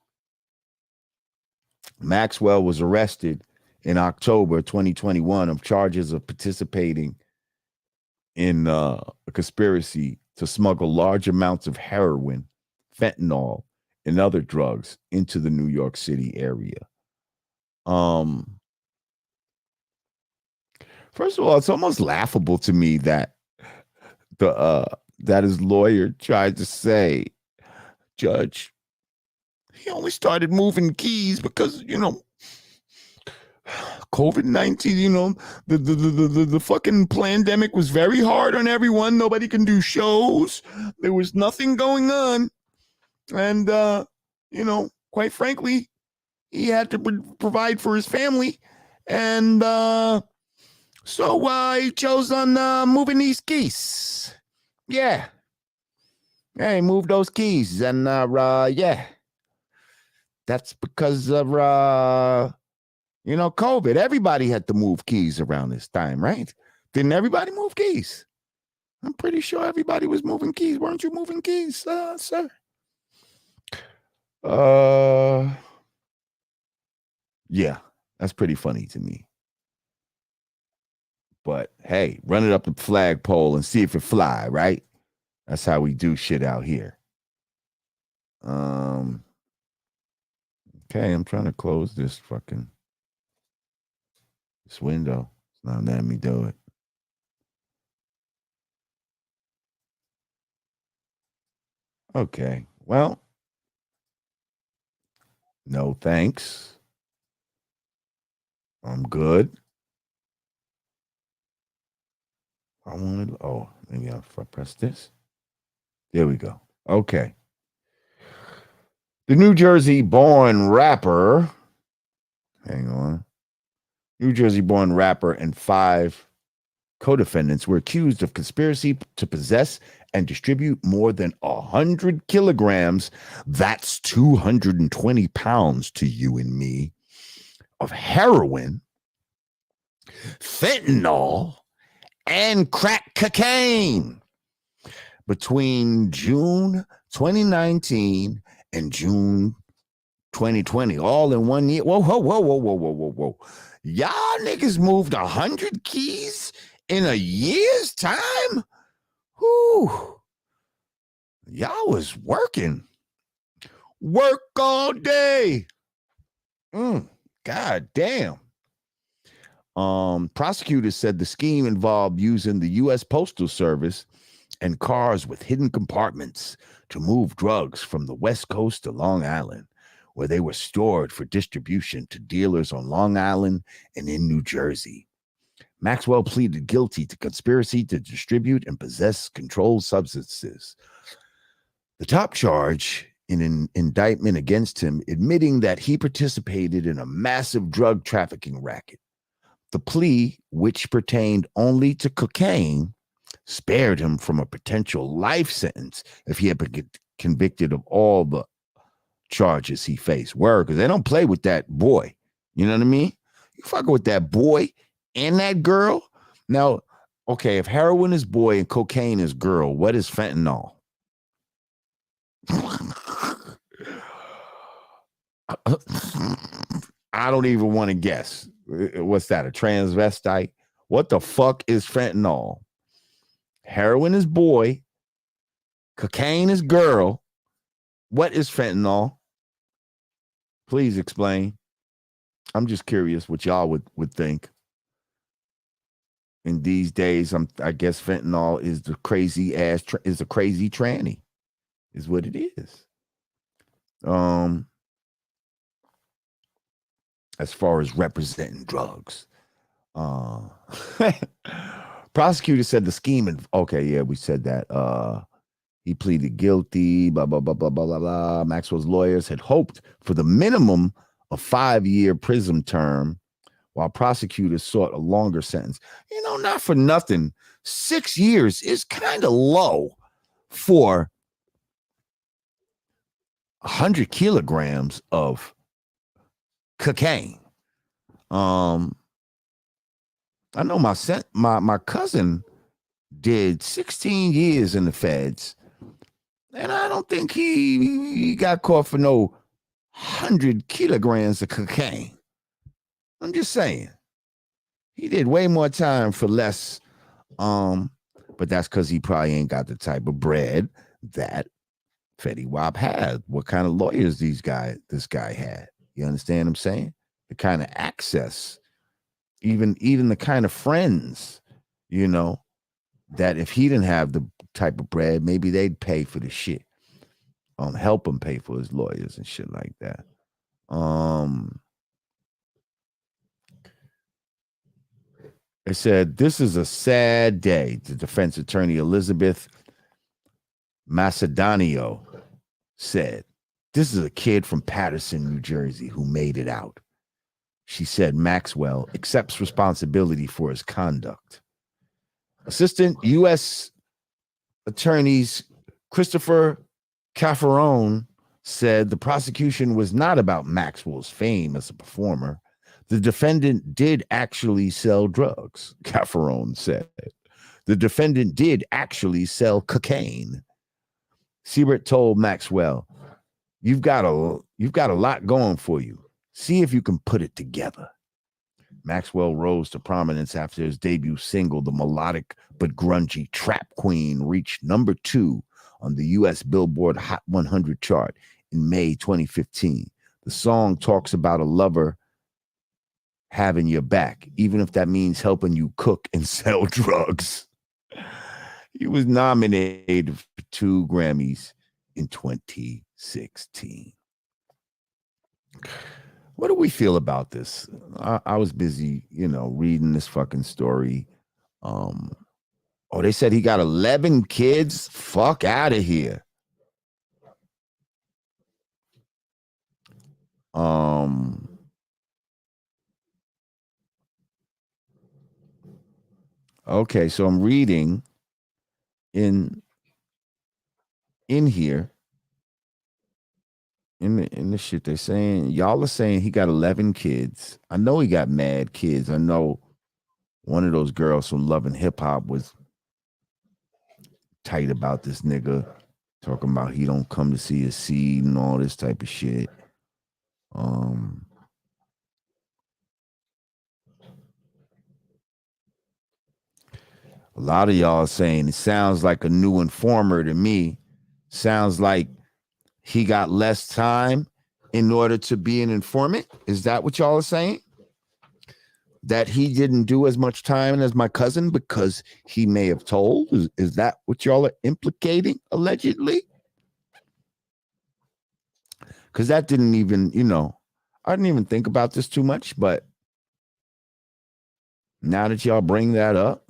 Maxwell was arrested in October 2021 of charges of participating in a conspiracy to smuggle large amounts of heroin, fentanyl, and other drugs into the New York City area. First of all, it's almost laughable to me that that his lawyer tried to say, Judge, he only started moving keys because, you know, COVID-19, you know, the fucking pandemic was very hard on everyone. Nobody can do shows. There was nothing going on. And, you know, quite frankly, he had to provide for his family. And so he chose on moving these keys. Yeah. Yeah, he moved those keys. And, yeah. That's because of, you know, COVID. Everybody had to move keys around this time, right? Didn't everybody move keys? I'm pretty sure everybody was moving keys. Weren't you moving keys, sir? Yeah, that's pretty funny to me. But hey, run it up the flagpole and see if it fly, right? That's how we do shit out here. Okay, I'm trying to close this window. It's not letting me do it. Okay, well, no thanks. I'm good. I wanted, oh, maybe if I press this. There we go. Okay. The New Jersey born rapper, hang on. New Jersey born rapper and 5 co-defendants were accused of conspiracy to possess and distribute more than 100 kilograms, that's 220 pounds to you and me, of heroin, fentanyl, and crack cocaine between June 2019 and June 2020, all in 1 year. Whoa. Y'all niggas moved 100 keys in a year's time? Whew. Y'all was working. Work all day. God damn. Prosecutors said the scheme involved using the U.S. Postal Service and cars with hidden compartments to move drugs from the West Coast to Long Island, where they were stored for distribution to dealers on Long Island and in New Jersey. Maxwell pleaded guilty to conspiracy to distribute and possess controlled substances. The top charge in an indictment against him, admitting that he participated in a massive drug trafficking racket. The plea, which pertained only to cocaine, spared him from a potential life sentence if he had been convicted of all the charges he faced. Word, because they don't play with that boy. You know what I mean? You fucking with that boy and that girl. Now, okay, if heroin is boy and cocaine is girl, what is fentanyl? I don't even want to guess. What's that? A transvestite? What the fuck is fentanyl? Heroin is boy. Cocaine is girl. What is fentanyl? Please explain. I'm just curious what y'all would think. In these days, I guess fentanyl is the crazy ass is a crazy tranny, is what it is. As far as representing drugs, prosecutor said the scheme. And okay, yeah, we said that. He pleaded guilty. Blah blah blah blah blah blah blah. Maxwell's lawyers had hoped for the minimum of 5-year prison term, while prosecutors sought a longer sentence. You know, not for nothing, 6 years is kind of low for 100 kilograms of cocaine. I know my cousin did 16 years in the feds, and I don't think he got caught for no 100 kilograms of cocaine. I'm just saying. He did way more time for less. But that's because he probably ain't got the type of bread that Fetty Wap had. What kind of lawyers this guy had? You understand what I'm saying? The kind of access, even the kind of friends, you know, that if he didn't have the type of bread, maybe they'd pay for the shit. Help him pay for his lawyers and shit like that. It said, this is a sad day. The defense attorney Elizabeth Macedonio said, this is a kid from Paterson, New Jersey, who made it out. She said Maxwell accepts responsibility for his conduct. Assistant U.S. attorneys Christopher Cafferone said the prosecution was not about Maxwell's fame as a performer. The defendant did actually sell drugs, Cafferone said. The defendant did actually sell cocaine. Siebert told Maxwell, you've got a lot going for you. See if you can put it together. Maxwell rose to prominence after his debut single, the melodic but grungy Trap Queen, reached number 2 on the U.S. Billboard Hot 100 chart in May 2015. The song talks about a lover having your back, even if that means helping you cook and sell drugs. He was nominated for 2 Grammys in 2016. What do we feel about this? I was busy, reading this fucking story. They said he got 11 kids? Fuck out of here. Okay, so I'm reading in here. In the shit they're saying, y'all are saying he got 11 kids. I know he got mad kids. I know one of those girls from Love and Hip Hop was tight about this nigga, talking about he don't come to see his seed and all this type of shit. A lot of y'all saying it sounds like a new informer to me. Sounds like he got less time in order to be an informant. Is that what y'all are saying? that he didn't do as much time as my cousin because he may have told? Is that what y'all are implicating, allegedly? Because that didn't even, I didn't even think about this too much, but now that y'all bring that up,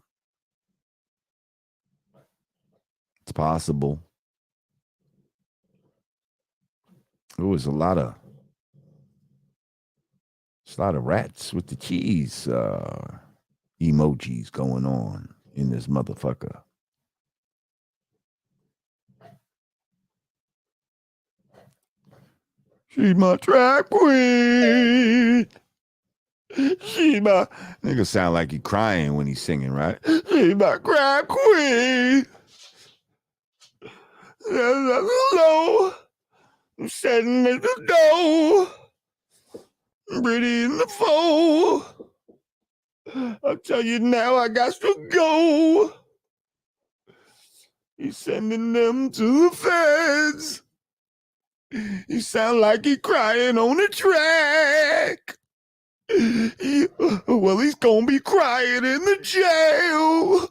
it's possible. There was a lot of rats with the cheese emojis going on in this motherfucker. She's my track queen. She's my... Nigga sound like he crying when he's singing, right? She's my crack queen. Hello. I'm sitting at the door. Pretty in the fold. I'll tell you now, I got to go. He's sending them to the feds. He sound like he crying on the track. Well, he's gonna be crying in the jail.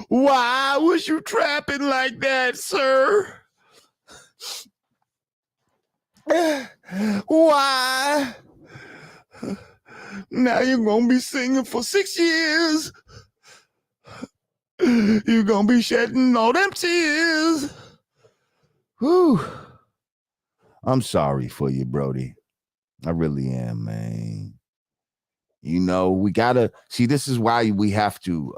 Why was you trapping like that, sir? Why? Now you're gonna be singing for 6 years. You're gonna be shedding all them tears. Whew. I'm sorry for you, Brody. I really am, man. We gotta see. This is why we have to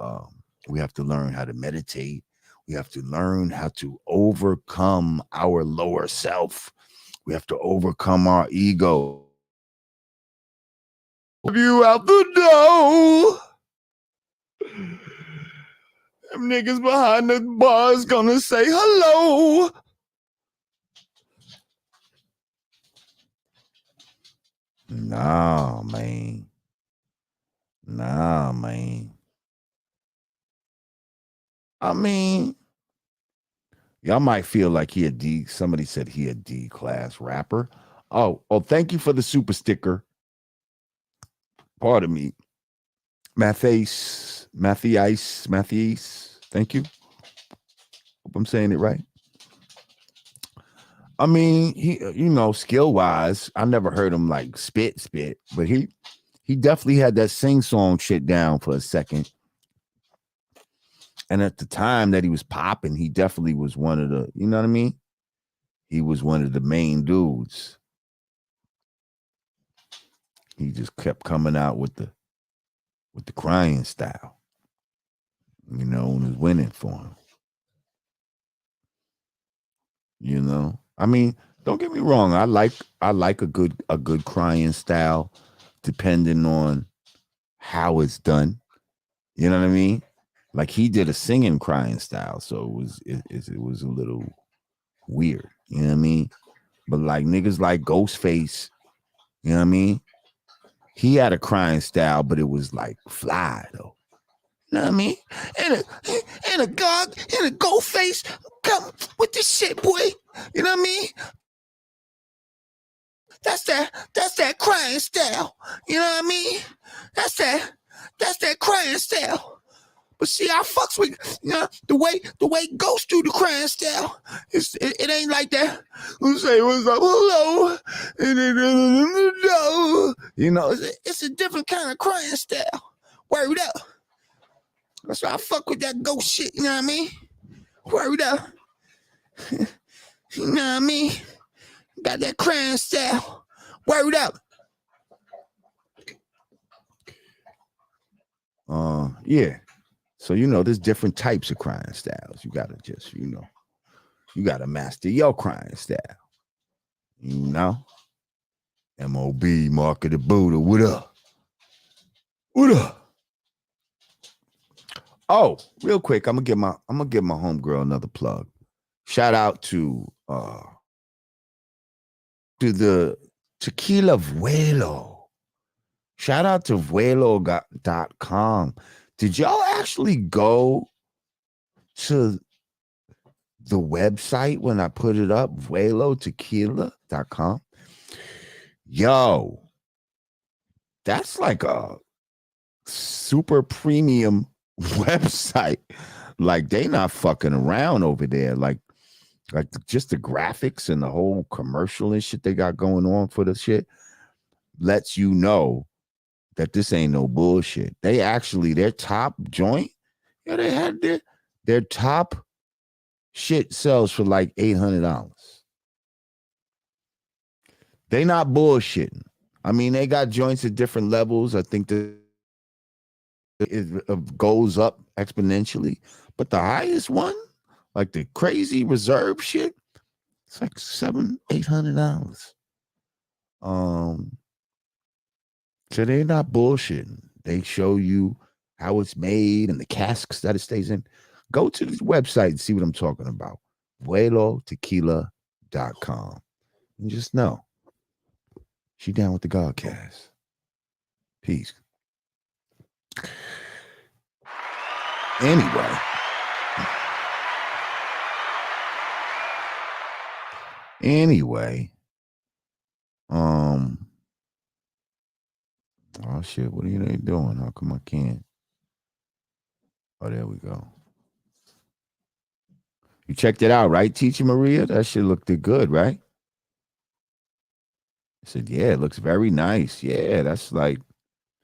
learn how to meditate. We have to learn how to overcome our lower self. We have to overcome our ego. You out the door. Them niggas behind the bars gonna say hello. Nah, man. I mean, y'all might feel like somebody said he a D-class rapper. Oh, thank you for the super sticker. Pardon me. Mathias. Thank you. Hope I'm saying it right. I mean, he, skill-wise, I never heard him like spit, but he definitely had that sing-song shit down for a second. And at the time that he was popping, he definitely was one of the, you know what I mean? He was one of the main dudes. He just kept coming out with the crying style, and it was winning for him. I mean, don't get me wrong. I like a good crying style, depending on how it's done. You know what I mean? Like he did a singing crying style, so it was a little weird. You know what I mean? But like niggas like Ghostface, you know what I mean? He had a crying style, but it was like fly though. You know what I mean? And a Ghostface come with this shit, boy. You know what I mean? That's that crying style. You know what I mean? That's that crying style. But see, I fucks with the way Ghost do the crying style. It ain't like that. Who say what's up, hello, and it's a different kind of crying style. Word up. That's why I fuck with that Ghost shit. You know what I mean? Word up. You know what I mean? Got that crying style. Word up. Yeah. So, there's different types of crying styles. You got to just, you got to master your crying style. M.O.B. Mark of the Buddha. What up? What up? Oh, real quick, I'm gonna give my homegirl another plug. Shout out to the Tequila Vuelo. Shout out to vuelo.com. Did y'all actually go to the website when I put it up? Vuelotequila.com. Yo, that's like a super premium website. Like they not fucking around over there. Like just the graphics and the whole commercial and shit they got going on for the shit lets you know that this ain't no bullshit. They actually, their top joint, yeah, they had their top shit sells for like $800. They not bullshitting. I mean, they got joints at different levels. I think that it goes up exponentially, but the highest one, like the crazy reserve shit, it's like $700-800. So they're not bullshitting. They show you how it's made and the casks that it stays in. Go to this website and see what I'm talking about. VueloTequila.com. And just know she down with the Godcast. Peace. Anyway. Oh shit, what are they doing? How come I can't? Oh, there we go. You checked it out, right, Teacher Maria? That shit looked good, right? I said, yeah, it looks very nice. Yeah, that's like,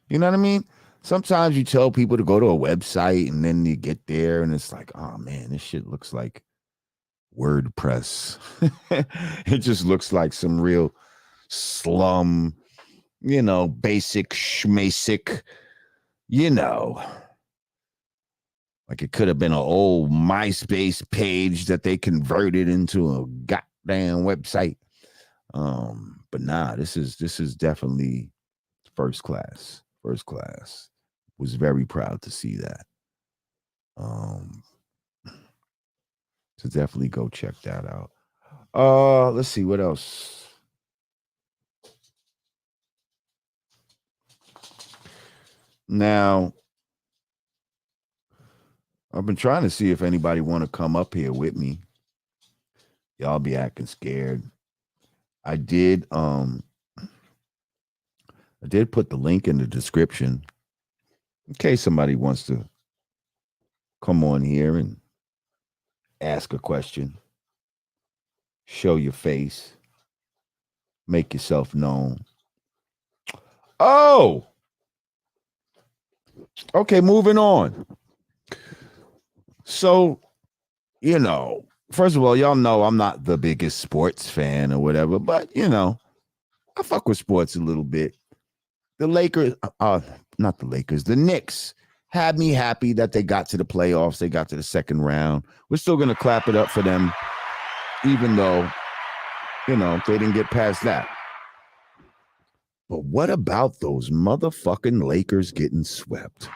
you know what I mean? Sometimes you tell people to go to a website and then you get there and it's like, oh man, this shit looks like WordPress. It just looks like some real slum, basic schmasic, like it could have been an old MySpace page that they converted into a goddamn website. But nah, this is definitely first class. First class. Was very proud to see that. So definitely go check that out. Let's see what else. Now, I've been trying to see if anybody want to come up here with me. Y'all be acting scared. I did put the link in the description in case somebody wants to come on here and ask a question, show your face, make yourself known. Oh, okay, moving on. So, first of all, y'all know I'm not the biggest sports fan or whatever, but, I fuck with sports a little bit. The Lakers, not the Lakers, the Knicks had me happy that they got to the playoffs. They got to the second round. We're still going to clap it up for them, even though, they didn't get past that. But what about those motherfucking Lakers getting swept?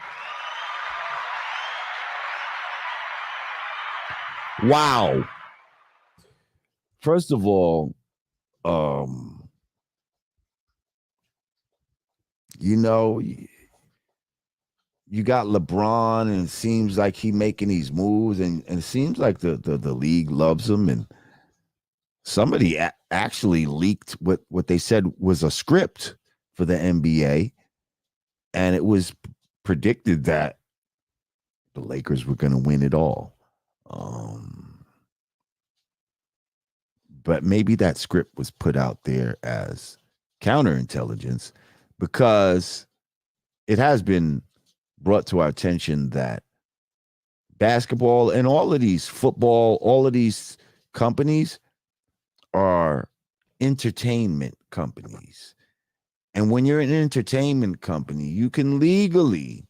Wow. First of all, you got LeBron, and it seems like he making these moves, and it seems like the league loves him. And somebody actually leaked what they said was a script for the NBA, and it was predicted that the Lakers were going to win it all. But maybe that script was put out there as counterintelligence, because it has been brought to our attention that basketball and all of these football, all of these companies are entertainment companies. And when you're an entertainment company, you can legally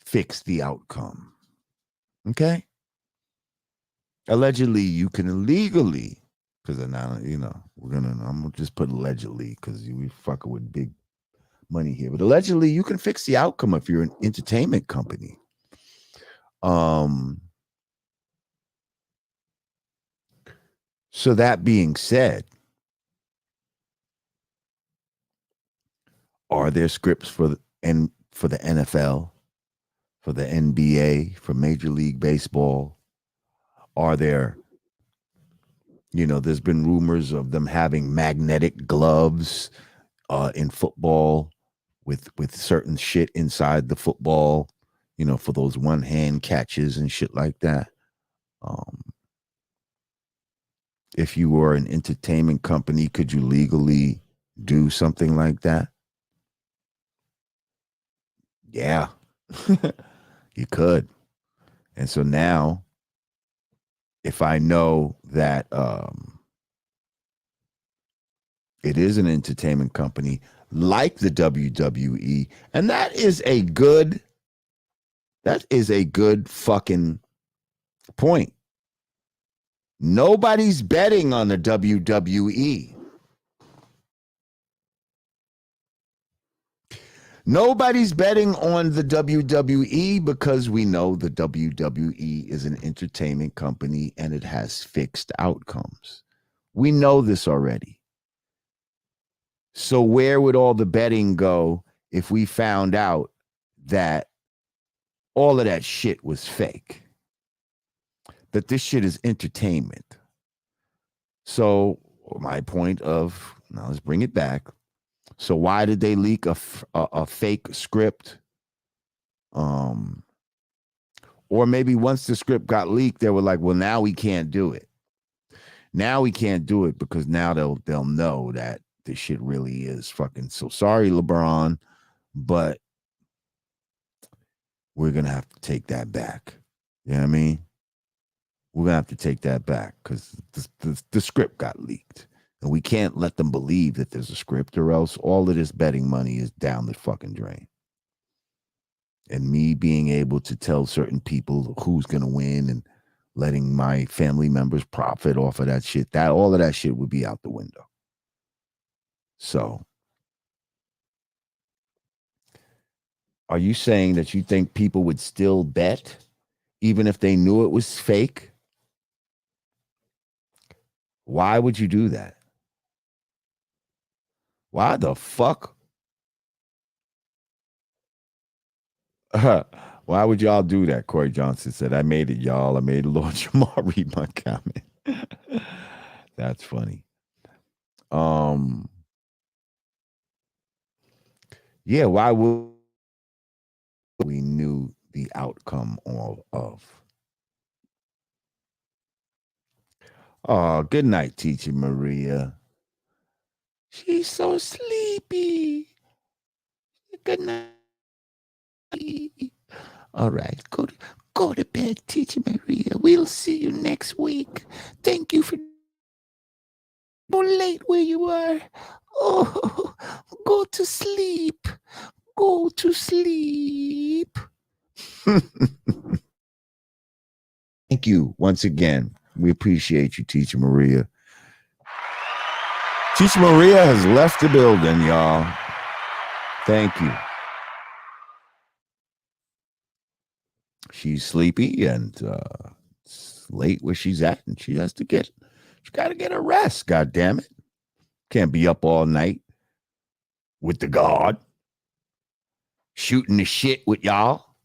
fix the outcome. Okay? Allegedly, you can legally, because now, I'm gonna just put allegedly, because we fucking with big money here. But allegedly, you can fix the outcome if you're an entertainment company. So that being said, are there scripts for the NFL, for the NBA, for Major League Baseball? Are there, there's been rumors of them having magnetic gloves in football. with certain shit inside the football, for those one hand catches and shit like that. If you were an entertainment company, could you legally do something like that? Yeah, you could. And so now, if I know that it is an entertainment company like the WWE, and that is a good fucking point. Nobody's betting on the WWE. Nobody's betting on the WWE because we know the WWE is an entertainment company and it has fixed outcomes. We know this already. So where would all the betting go if we found out that all of that shit was fake? That this shit is entertainment. So my point of, now let's bring it back. So why did they leak a fake script? Or maybe once the script got leaked, they were like, well, now we can't do it. Now we can't do it because now they'll know that this shit really is fucking. So sorry, LeBron, but we're gonna have to take that back. You know what I mean? We're gonna have to take that back because the script got leaked. And we can't let them believe that there's a script, or else all of this betting money is down the fucking drain. And me being able to tell certain people who's going to win and letting my family members profit off of that shit, that all of that shit would be out the window. So, are you saying that you think people would still bet even if they knew it was fake? Why would you do that? Why the fuck? Why would y'all do that? Corey Johnson said, I made it, y'all. I made Lord Jamar read my comment. That's funny. Yeah, why would we knew the outcome of? Oh, good night, Teacher Maria. She's so sleepy. Good night. All right, go to bed, Teacher Maria. We'll see you next week. Thank you for late where you are. Oh, go to sleep. Go to sleep. Thank you once again. We appreciate you, Teacher Maria. Teacher Maria has left the building, y'all. Thank you. She's sleepy and it's late where she's at, and she got to get a rest. God damn it! Can't be up all night with the God shooting the shit with y'all.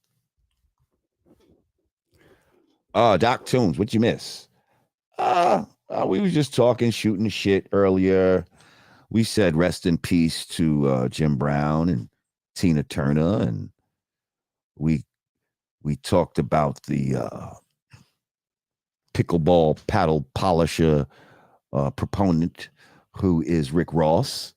Doc Tunes, what you miss? We was just talking, shooting the shit earlier. We said rest in peace to Jim Brown and Tina Turner, and we talked about the pickleball paddle polisher proponent who is Rick Ross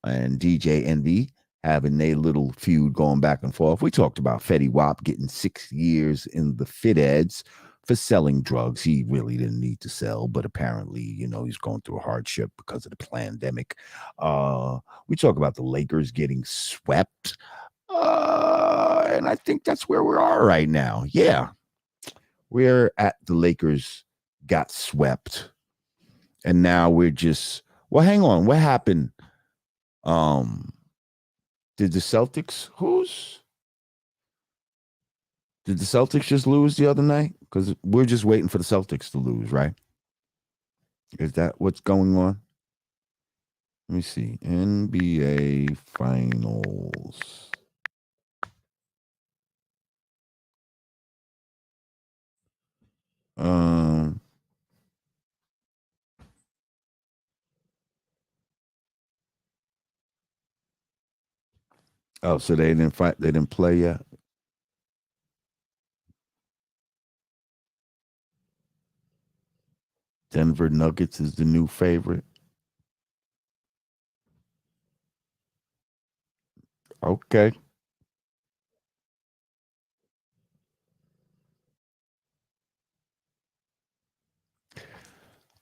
and DJ Envy having a little feud going back and forth. We talked about Fetty Wap getting 6 years in the fit eds for selling drugs he really didn't need to sell, but apparently, he's going through a hardship because of the pandemic. We talk about the Lakers getting swept. And I think that's where we are right now. Yeah. We're at the Lakers got swept. And now we're just, well, hang on. What happened? Did the Celtics Did the Celtics just lose the other night? Because we're just waiting for the Celtics to lose, right? Is that what's going on? Let me see. NBA Finals. Oh, so they didn't fight. They didn't play yet. Denver Nuggets is the new favorite. Okay.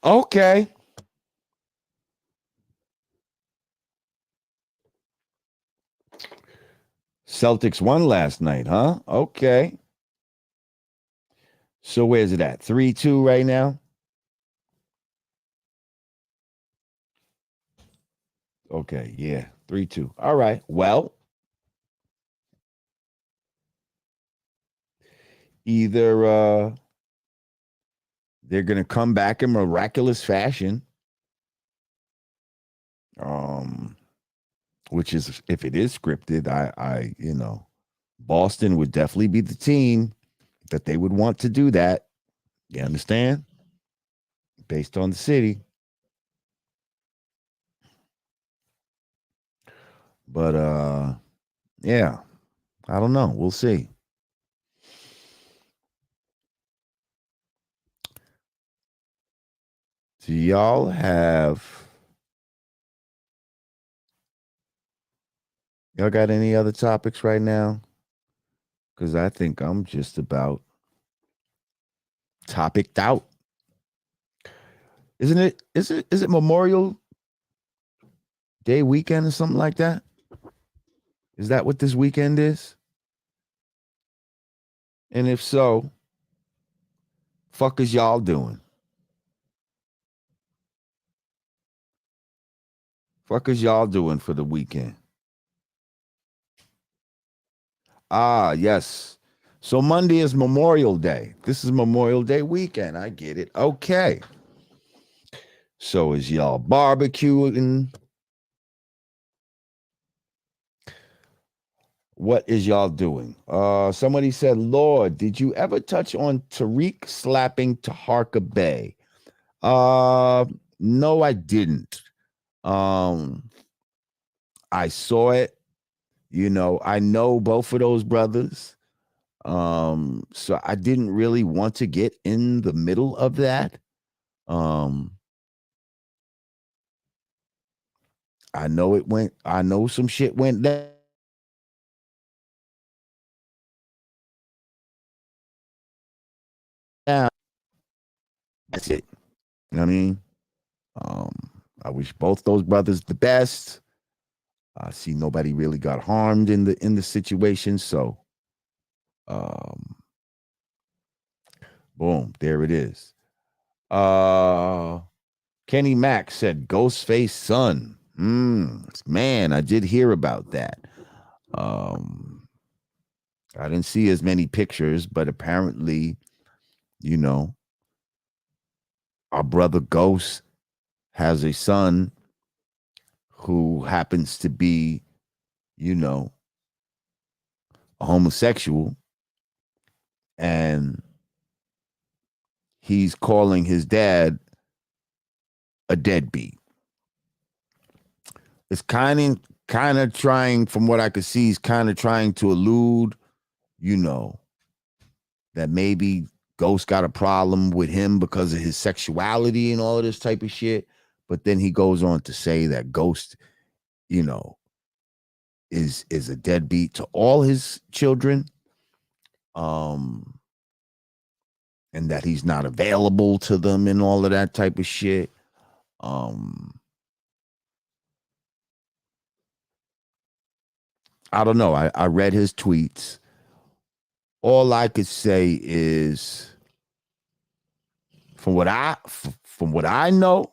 Okay. Celtics won last night, huh? Okay. So where's it at? 3-2 right now? Okay, yeah. 3-2. All right. Well, either they're gonna come back in miraculous fashion. Um, which is if it is scripted, Boston would definitely be the team that they would want to do that. You understand? Based on the city. But yeah, I don't know. We'll see. Do y'all got any other topics right now? Because I think I'm just about topicked out. Isn't it? Is it Memorial Day weekend or something like that? Is that what this weekend is? And if so, fuck is y'all doing? Fuck is y'all doing for the weekend? Ah, yes. So Monday is Memorial Day. This is Memorial Day weekend. I get it. Okay. So is y'all barbecuing? What is y'all doing? Somebody said, Lord, did you ever touch on Tariq slapping Taharka Bay? No, I didn't. Um, I saw it. I know both of those brothers. So I didn't really want to get in the middle of that. Um, I know some shit went down. That's it. You know what I mean? I wish both those brothers the best. I see nobody really got harmed in the situation. So um boom, there it is. Uh Kenny Mack said Ghostface son. Man, I did hear about that. Um I didn't see as many pictures, but apparently, you know, our brother Ghost has a son who happens to be, you know, a homosexual, and he's calling his dad a deadbeat. It's kind of trying, from what I could see, he's kind of trying to allude, you know, that maybe Ghost got a problem with him because of his sexuality and all of this type of shit. But then he goes on to say that Ghost, you know, is a deadbeat to all his children. Um, and that he's not available to them and all of that type of shit. Um, I don't know. I read his tweets. All I could say is from what I know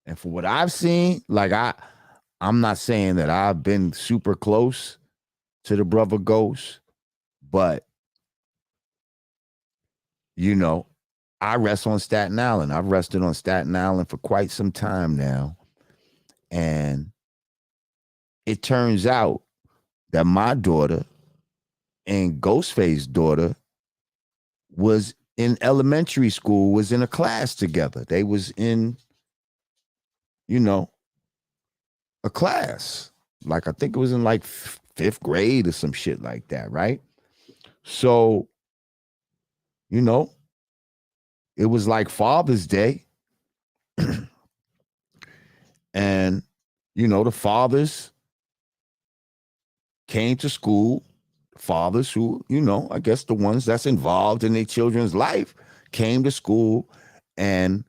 and from what I've seen, like I'm not saying that I've been super close to the brother Ghost, but you know, I rest on Staten Island. I've rested on Staten Island for quite some time now. And it turns out that my daughter and Ghostface's daughter was in elementary school, was in a class together. They was in, you know, a class. Like I think it was in like 5th grade or some shit like that, right? So, you know, it was like Father's Day. And, you know, the fathers came to school, fathers who, you know, I guess the ones that's involved in their children's life came to school, and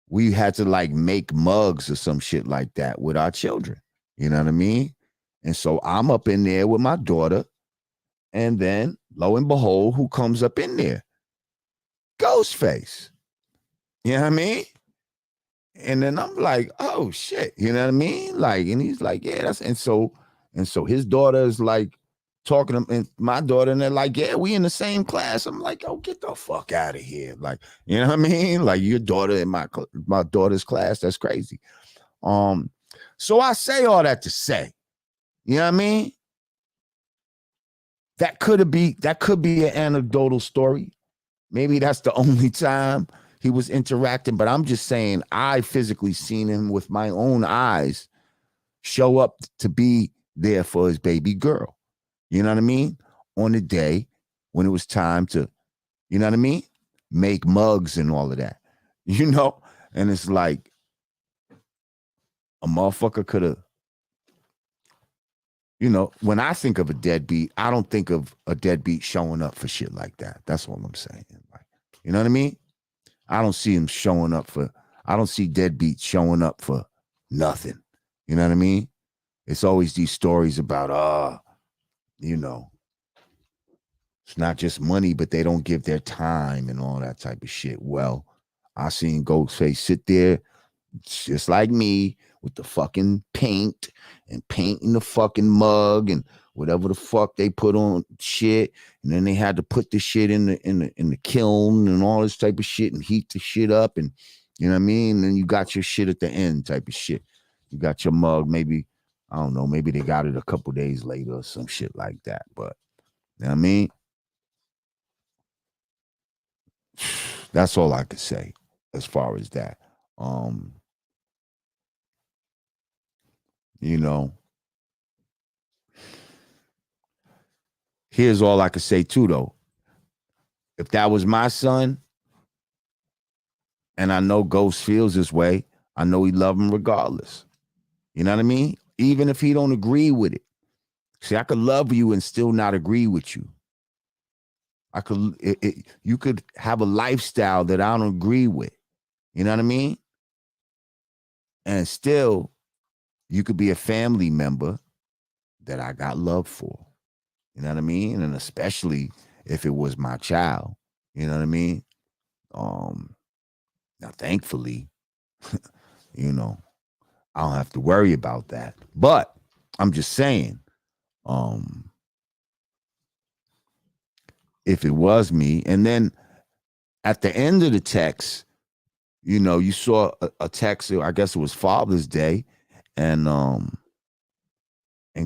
we had to like make mugs or some shit like that with our children. You know what I mean? And so I'm up in there with my daughter, and then lo and behold, who comes up in there? Ghostface. You know what I mean? And then I'm like, oh shit, you know what I mean? Like, and he's like, yeah, that's and so his daughter is like talking to and my daughter, and they're like, yeah, we in the same class. I'm like, oh, get the fuck out of here. Like, you know what I mean? Like your daughter in my daughter's class, that's crazy. So I say all that to say, you know what I mean? That could be an anecdotal story. Maybe that's the only time he was interacting, but I'm just saying I physically seen him with my own eyes show up to be there for his baby girl. You know what I mean? On the day when it was time to, you know what I mean? Make mugs and all of that, you know? And it's like a motherfucker could have, you know, when I think of a deadbeat, I don't think of a deadbeat showing up for shit like that. That's all I'm saying. Like, you know what I mean? I don't see him showing up for, I don't see deadbeats showing up for nothing. You know what I mean? It's always these stories about, you know, it's not just money, but they don't give their time and all that type of shit. Well, I seen Ghostface sit there just like me with the fucking paint and painting the fucking mug and whatever the fuck they put on shit, and then they had to put the shit in the kiln and all this type of shit and heat the shit up, and you know what I mean? And then you got your shit at the end type of shit. You got your mug, maybe, I don't know, maybe they got it a couple days later or some shit like that. But you know what I mean? That's all I could say as far as that. You know, here's all I could say too, though. If that was my son, and I know Ghost feels this way, I know he love him regardless. You know what I mean? Even if he don't agree with it. See, I could love you and still not agree with you. You could have a lifestyle that I don't agree with. You know what I mean? And still, you could be a family member that I got love for. You know what I mean? And especially if it was my child. You know what I mean? Now, thankfully, you know, I don't have to worry about that. But I'm just saying, if it was me, and then at the end of the text, you know, you saw a text, I guess it was Father's Day, and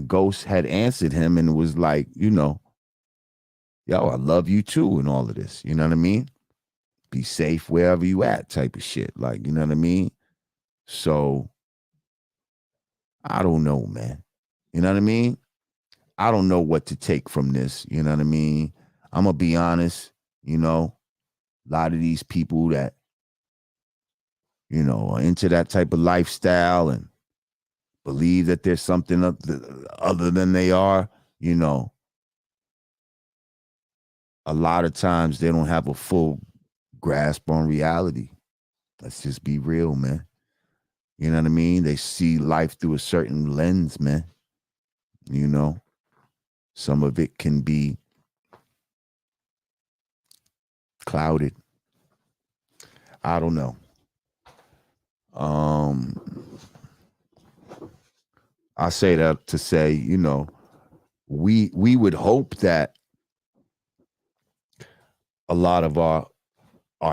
Ghost had answered him and it was like, you know, yo, I love you too, and all of this. You know what I mean? Be safe wherever you at, type of shit. Like, you know what I mean? So I don't know, man. You know what I mean? I don't know what to take from this. You know what I mean? I'm gonna be honest, you know, a lot of these people that, you know, are into that type of lifestyle and believe that there's something other than they are, you know, a lot of times they don't have a full grasp on reality. Let's just be real, man. You know what I mean? They see life through a certain lens, man. You know, some of it can be clouded. I don't know. I say that to say, you know, we would hope that a lot of our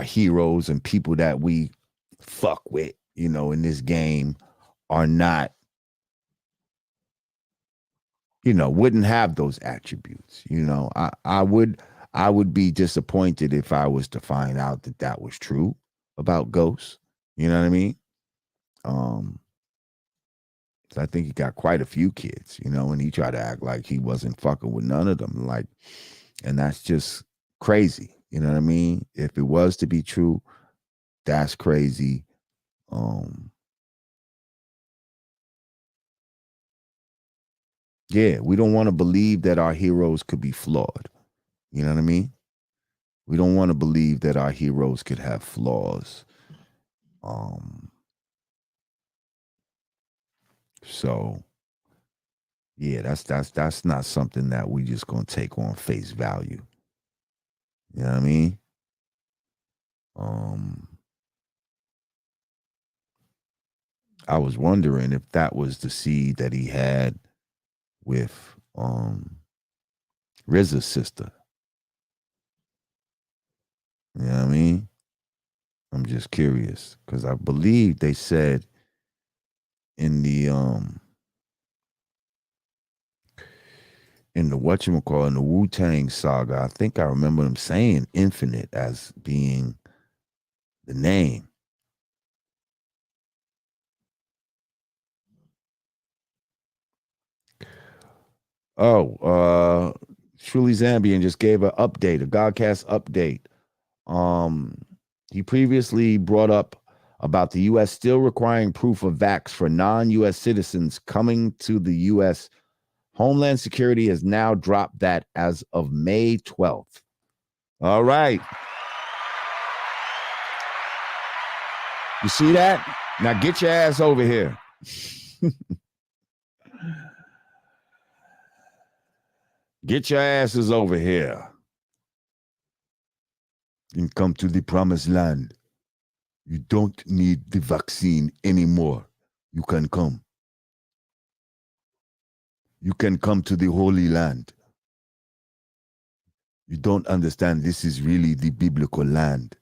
heroes and people that we fuck with, you know, in this game are not, you know, wouldn't have those attributes. You know, I would be disappointed if I was to find out that that was true about Ghost. You know what I mean? I think he got quite a few kids, you know, and he tried to act like he wasn't fucking with none of them. Like, and that's just crazy. You know what I mean? If it was to be true, that's crazy. Yeah, we don't want to believe that our heroes could be flawed. You know what I mean? We don't want to believe that our heroes could have flaws. Um, so yeah, that's not something that we just gonna take on face value. You know what I mean? Um, I was wondering if that was the seed that he had with RZA's sister. You know what I mean? I'm just curious because I believe they said in the whatchamacallit, in the Wu-Tang saga, I think I remember them saying Infinite as being the name. Oh, Truly Zambian just gave an update, a Godcast update. Um, he previously brought up about the U.S. still requiring proof of vax for non-U.S. citizens coming to the U.S. Homeland Security has now dropped that as of May 12th. All right. You see that? Now get your ass over here. Get your asses over here and come to the promised land. You don't need the vaccine anymore. You can come. You can come to the Holy Land. You don't understand. This is really the biblical land.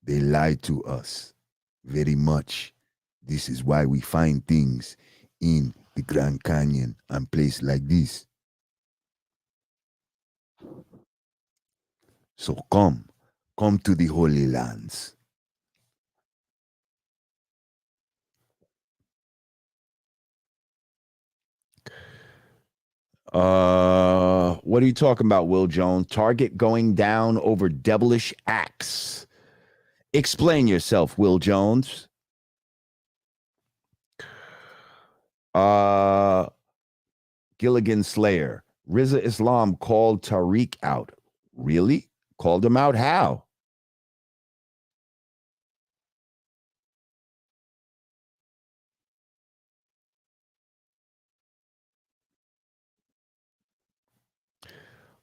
They lied to us very much. This is why we find things in the Grand Canyon and places like this. So come to the Holy Lands. What are you talking about, Will Jones? Target going down over devilish acts. Explain yourself, Will Jones. Gilligan Slayer. Riza Islam called Tariq out. Really? Called him out? How?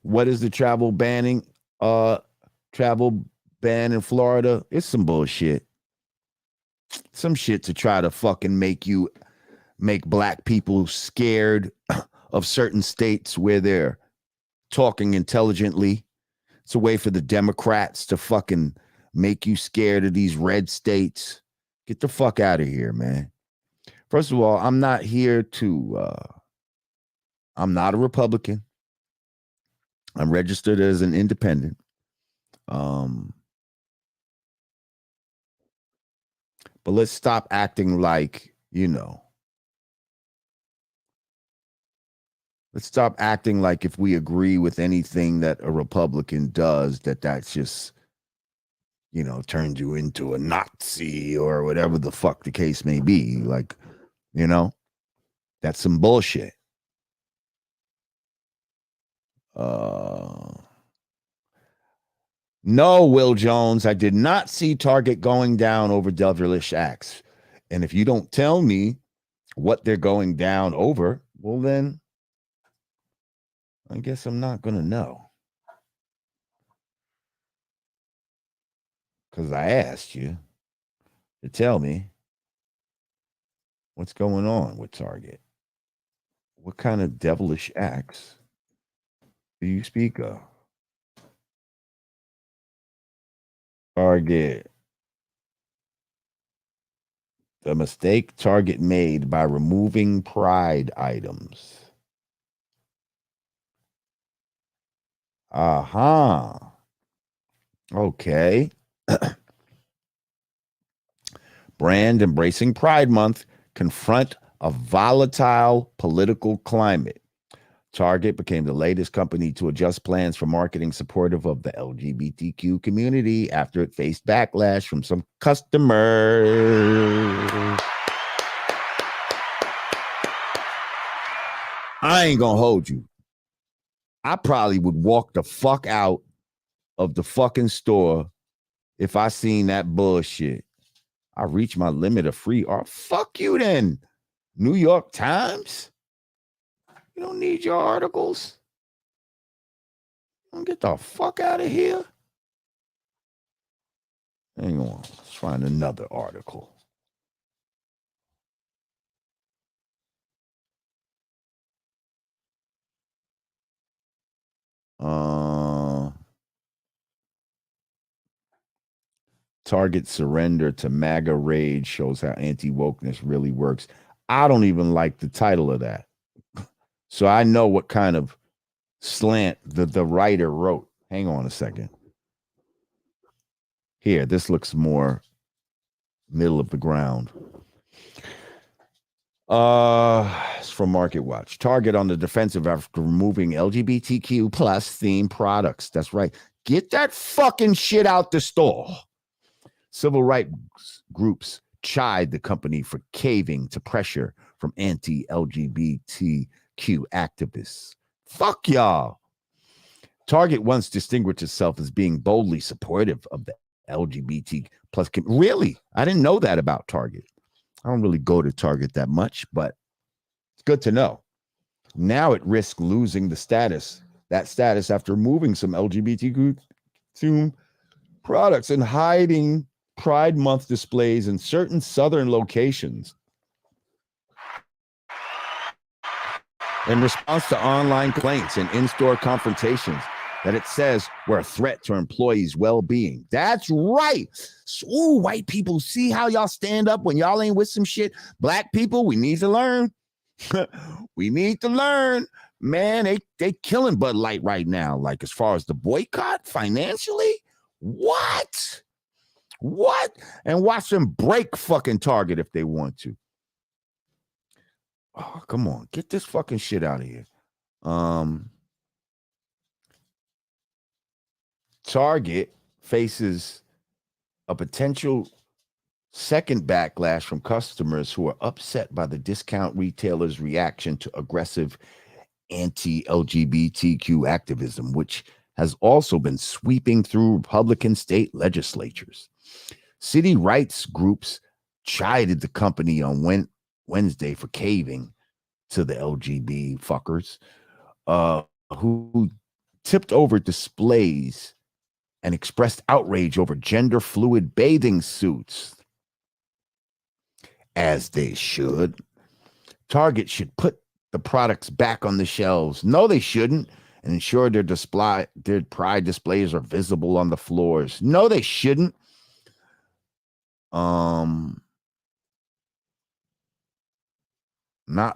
What is the travel banning? Travel ban in Florida? It's some bullshit. Some shit to try to fucking make black people scared of certain states where they're talking intelligently. It's a way for the Democrats to fucking make you scared of these red states. Get the fuck out of here, man. First of all, I'm not here to I'm not a Republican. I'm registered as an independent. But let's stop acting like, let's stop acting like if we agree with anything that a Republican does, that's just, turns you into a Nazi or whatever the fuck the case may be. Like, that's some bullshit. No, Will Jones, I did not see Target going down over devilish acts. And if you don't tell me what they're going down over, well, then I guess I'm not going to know. Because I asked you to tell me what's going on with Target. What kind of devilish acts do you speak of? Target. The mistake Target made by removing pride items. Uh-huh. Okay. Brand embracing Pride Month. Confront a volatile political climate, Target became the latest company to adjust plans for marketing supportive of the LGBTQ community after it faced backlash from some customers. I ain't gonna hold you. I probably would walk the fuck out of the fucking store if I seen that bullshit. I reached my limit of free art. Fuck you then, New York Times. You don't need your articles. Get the fuck out of here. Hang on. Let's find another article. Target surrender to MAGA rage shows how anti-wokeness really works. I don't even like the title of that. So I know what kind of slant the writer wrote. Hang on a second. Here, this looks more middle of the ground. It's from Market Watch. Target on the defensive after removing LGBTQ plus themed products. That's right. Get that fucking shit out the store. Civil rights groups chide the company for caving to pressure from anti-LGBTQ activists. Fuck y'all. Target once distinguished itself as being boldly supportive of the LGBT plus. Really? I didn't know that about Target. I don't really go to Target that much, but it's good to know. Now it risks losing that status after removing some LGBTQ products and hiding Pride Month displays in certain southern locations. In response to online complaints and in-store confrontations that it says were a threat to employees' well-being. That's right. Ooh, white people, see how y'all stand up when y'all ain't with some shit? Black people, we need to learn. We need to learn. Man, they killing Bud Light right now. Like as far as the boycott financially, what? And watch them break fucking Target if they want to. Oh, come on. Get this fucking shit out of here. Target faces a potential second backlash from customers who are upset by the discount retailer's reaction to aggressive anti-LGBTQ activism, which has also been sweeping through Republican state legislatures. City rights groups chided the company on Wednesday for caving to the LGB fuckers who tipped over displays and expressed outrage over gender fluid bathing suits. As they should. Target should put the products back on the shelves. No, they shouldn't. And ensure their pride displays are visible on the floors. No, they shouldn't. Not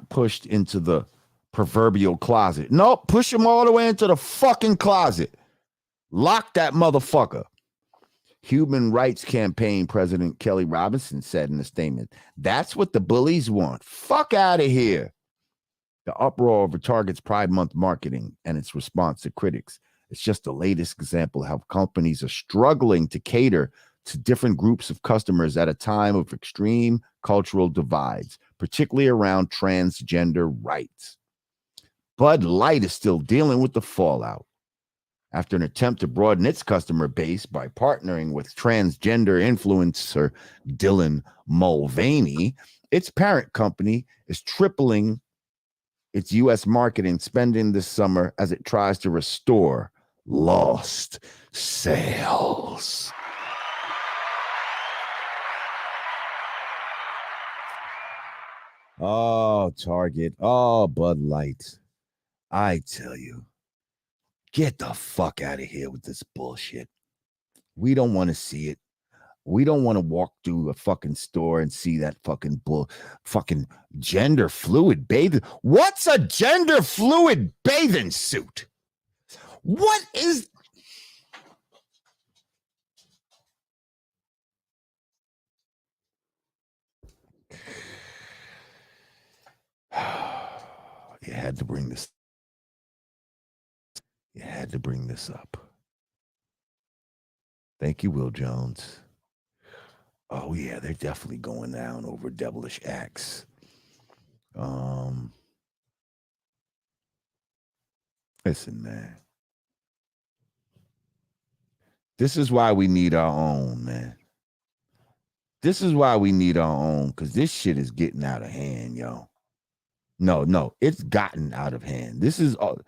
pushed into the proverbial closet. No, push them all the way into the fucking closet. Lock that motherfucker. Human Rights Campaign President Kelly Robinson said in a statement, that's what the bullies want. Fuck out of here. The uproar over Target's Pride Month marketing and its response to critics. It's just the latest example of how companies are struggling to cater to different groups of customers at a time of extreme cultural divides, particularly around transgender rights. Bud Light is still dealing with the fallout. After an attempt to broaden its customer base by partnering with transgender influencer Dylan Mulvaney, its parent company is tripling its U.S. marketing spending this summer as it tries to restore lost sales. Oh, Target. Oh, Bud Light. I tell you. Get the fuck out of here with this bullshit. We don't want to see it. We don't want to walk through a fucking store and see that fucking fucking gender fluid bathing. What's a gender fluid bathing suit? What is... You had to bring this. You had to bring this up. Thank you, Will Jones. Oh yeah, they're definitely going down over devilish acts. Listen, man. This is why we need our own, man. This is why we need our own, because this shit is getting out of hand, yo. No, it's gotten out of hand. This is all.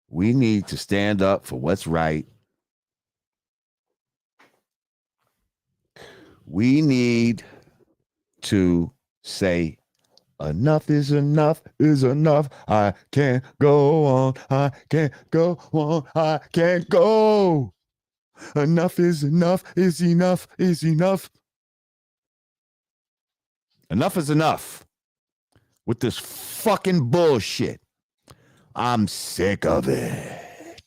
We need to stand up for what's right. We need to say, enough is enough is enough. I can't go on. I can't go on. I can't go. Enough is enough is enough is enough. Enough is enough with this fucking bullshit. I'm sick of it.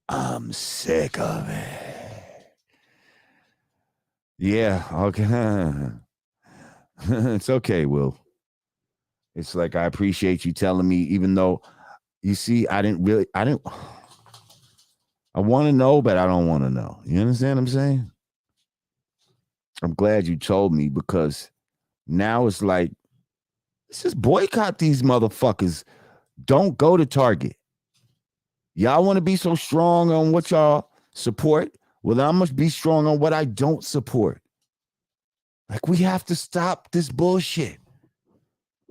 I'm sick of it. Yeah, okay. It's okay, Will. It's like, I appreciate you telling me, even though, you see, I want to know, but I don't want to know. You understand what I'm saying? I'm glad you told me, because now it's like, let's just boycott these motherfuckers. Don't go to Target. Y'all want to be so strong on what y'all support? Well, I must be strong on what I don't support. Like, we have to stop this bullshit.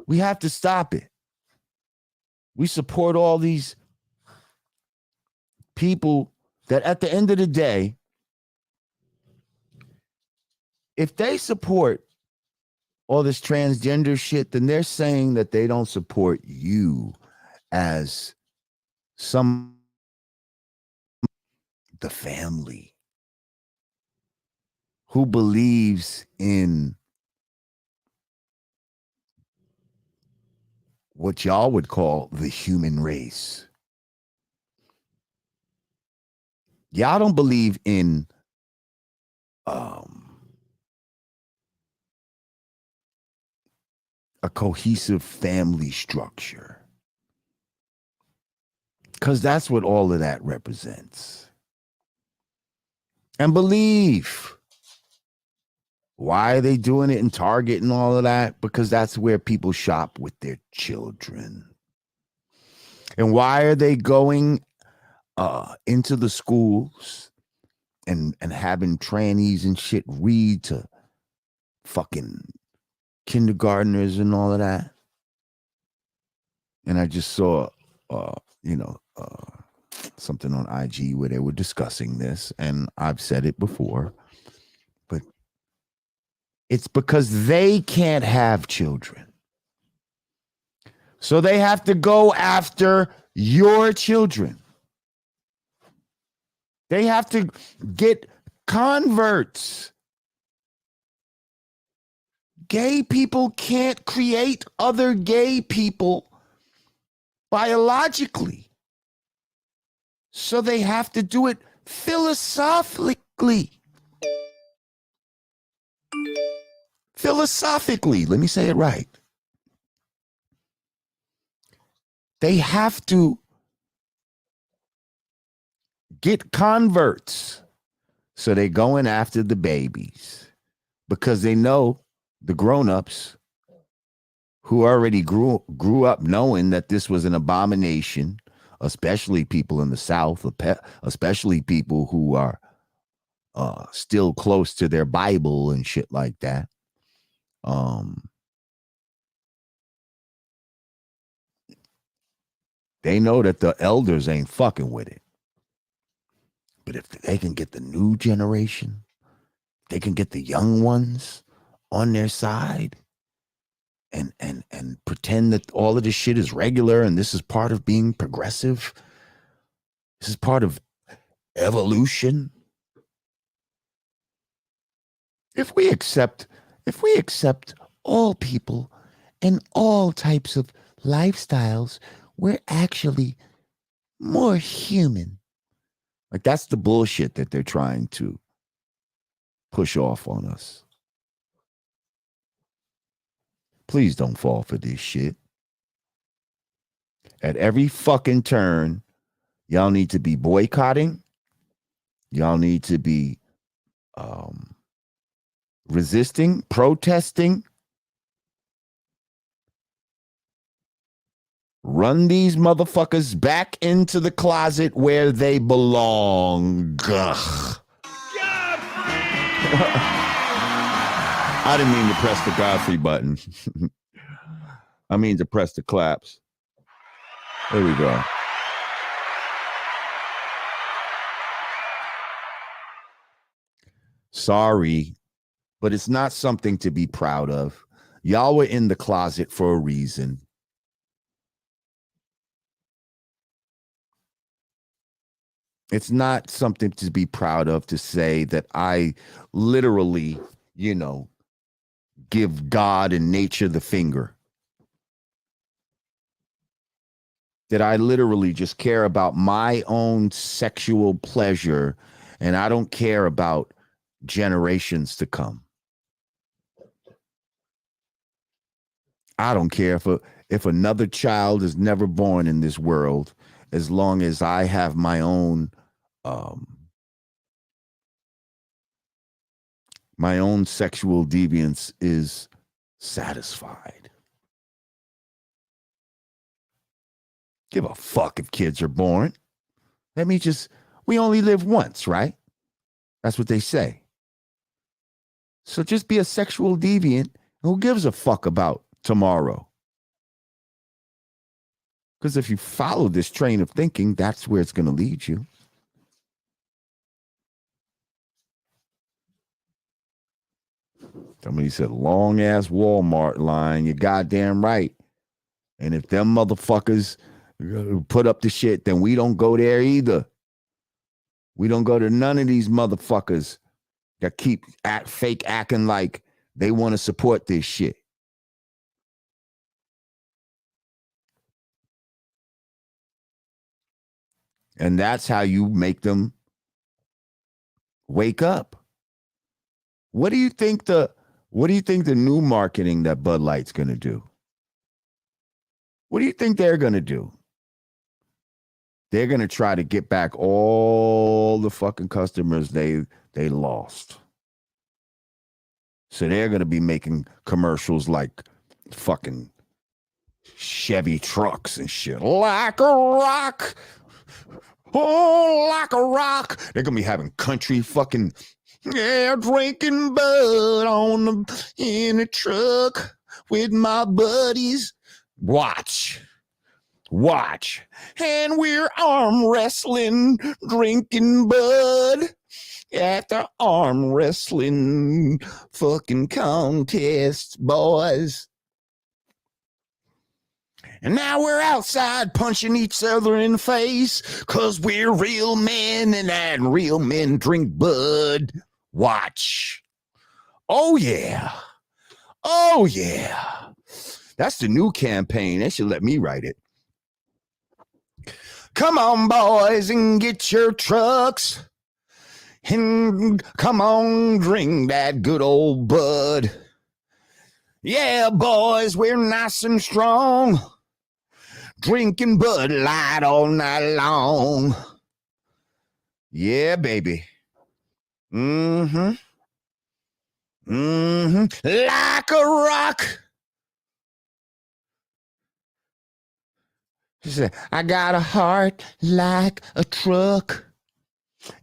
We have to stop it. We support all these people that at the end of the day, if they support all this transgender shit, then they're saying that they don't support you as the family who believes in what y'all would call the human race. Y'all don't believe in a cohesive family structure, because that's what all of that represents. And believe. Why are they doing it in Target and all of that? Because that's where people shop with their children. And why are they going into the schools and having trannies and shit read to fucking kindergartners and all of that? And I just saw, something on IG where they were discussing this, and I've said it before, but it's because they can't have children. So they have to go after your children. They have to get converts. Gay people can't create other gay people biologically. So they have to do it philosophically. Philosophically, let me say it right. They have to get converts. So they're going after the babies because they know the grown-ups who already grew up knowing that this was an abomination, especially people in the South, especially people who are still close to their Bible and shit like that. They know that the elders ain't fucking with it. But if they can get the new generation, they can get the young ones on their side and pretend that all of this shit is regular and this is part of being progressive. This is part of evolution. If we accept all people and all types of lifestyles, we're actually more human. Like, that's the bullshit that they're trying to push off on us. Please don't fall for this shit. At every fucking turn, y'all need to be boycotting. Y'all need to be resisting, protesting. Run these motherfuckers back into the closet where they belong. Ugh. I didn't mean to press the Godfrey button. I mean to press the claps. There we go. Sorry, but it's not something to be proud of. Y'all were in the closet for a reason. It's not something to be proud of to say that I literally, give God and nature the finger. That I literally just care about my own sexual pleasure and I don't care about generations to come. I don't care if another child is never born in this world, as long as I have my own sexual deviance is satisfied. Give a fuck if kids are born. Let me we only live once, right? That's what they say. So just be a sexual deviant. Who gives a fuck about tomorrow? Because if you follow this train of thinking, that's where it's going to lead you. Somebody said, long ass Walmart line. You're goddamn right. And if them motherfuckers put up the shit, then we don't go there either. We don't go to none of these motherfuckers that keep fake acting like they want to support this shit. And that's how you make them wake up. What do you think the new marketing that Bud Light's going to do? What do you think they're going to do? They're going to try to get back all the fucking customers they lost. So they're going to be making commercials like fucking Chevy trucks and shit. Like a rock. Oh, like a rock. They're going to be having country fucking, drinking Bud in a truck with my buddies. Watch. And we're arm wrestling, drinking Bud at the arm wrestling fucking contest, boys. And now we're outside punching each other in the face because we're real men and real men drink Bud. Watch. Oh, yeah. That's the new campaign. They should let me write it. Come on, boys, and get your trucks. And come on, drink that good old Bud. Yeah, boys, we're nice and strong. Drinking Bud Light all night long. Yeah, baby. Like a rock. She said, I got a heart like a truck.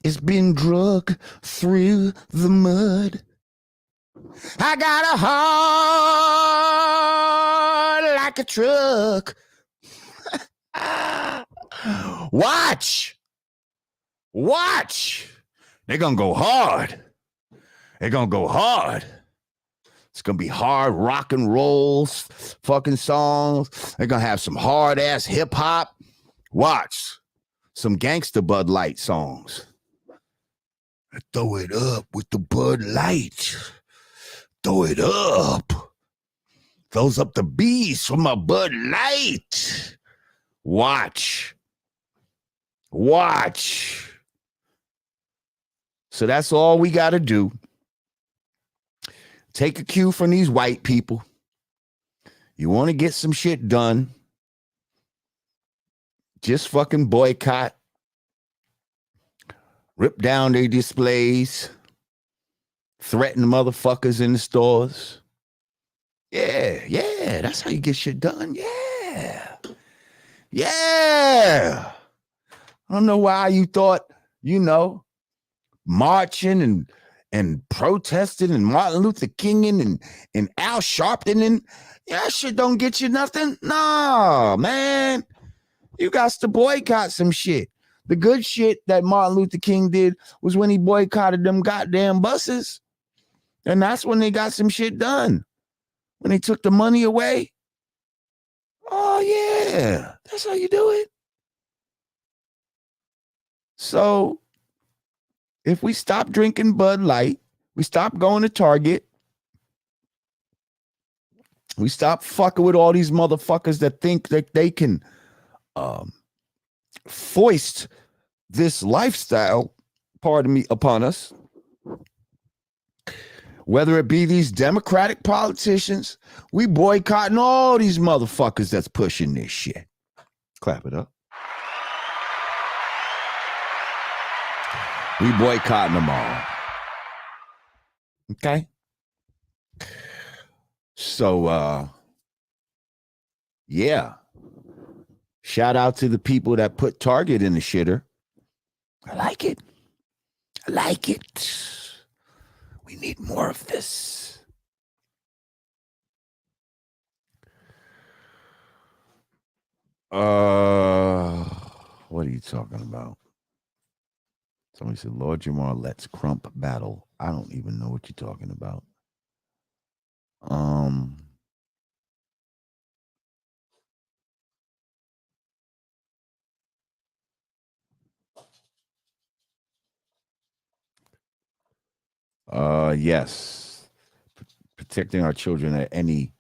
It's been drug through the mud. I got a heart like a truck. Watch. They're going to go hard. It's going to be hard rock and roll fucking songs. They're going to have some hard ass hip hop. Watch. Some gangster Bud Light songs. Throw it up with the Bud Light. Throw it up. Throws up the beast from my Bud Light. Watch. So that's all we got to do. take a cue from these white people. You want to get some shit done, just fucking boycott, rip down their displays, threaten motherfuckers in the stores. Yeah, that's how you get shit done. Yeah. I don't know why you thought, marching and protesting and Martin Luther King and Al Sharpton that shit don't get you nothing. No, man. You got to boycott some shit. The good shit that Martin Luther King did was when he boycotted them goddamn buses. And that's when they got some shit done. When they took the money away. Oh, yeah. That's how you do it. So, if we stop drinking Bud Light, we stop going to Target, we stop fucking with all these motherfuckers that think that they can foist this lifestyle, pardon me, upon us, whether it be these Democratic politicians, we boycotting all these motherfuckers that's pushing this shit. Clap it up. We boycotting them all. Okay? So, yeah. Shout out to the people that put Target in the shitter. I like it. We need more of this. What are you talking about? Somebody said, Lord Jamar, let's crump battle. I don't even know what you're talking about. Yes. Protecting our children at any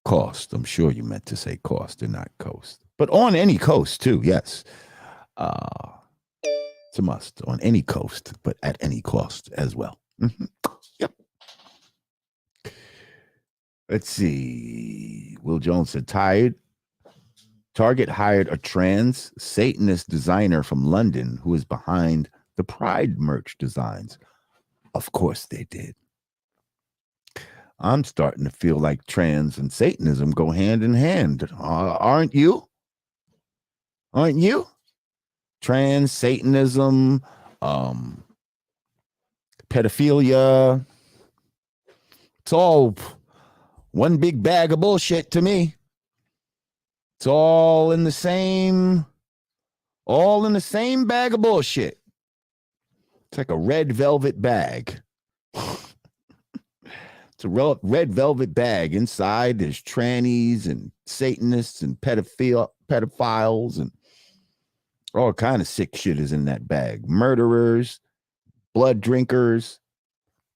cost. I'm sure you meant to say cost and not coast. But on any coast, too, yes. It's a must on any coast, but at any cost as well. Mm-hmm. Yep. Let's see. Will Jones said, Target hired a trans Satanist designer from London who is behind the Pride merch designs. Of course they did. I'm starting to feel like trans and Satanism go hand in hand. Aren't you? Aren't you? Trans, Satanism, pedophilia. It's all one big bag of bullshit to me. It's all in the same bag of bullshit. It's like a red velvet bag. It's a red velvet bag. Inside there's trannies and Satanists and pedophiles and all kind of sick shit is in that bag. Murderers, blood drinkers,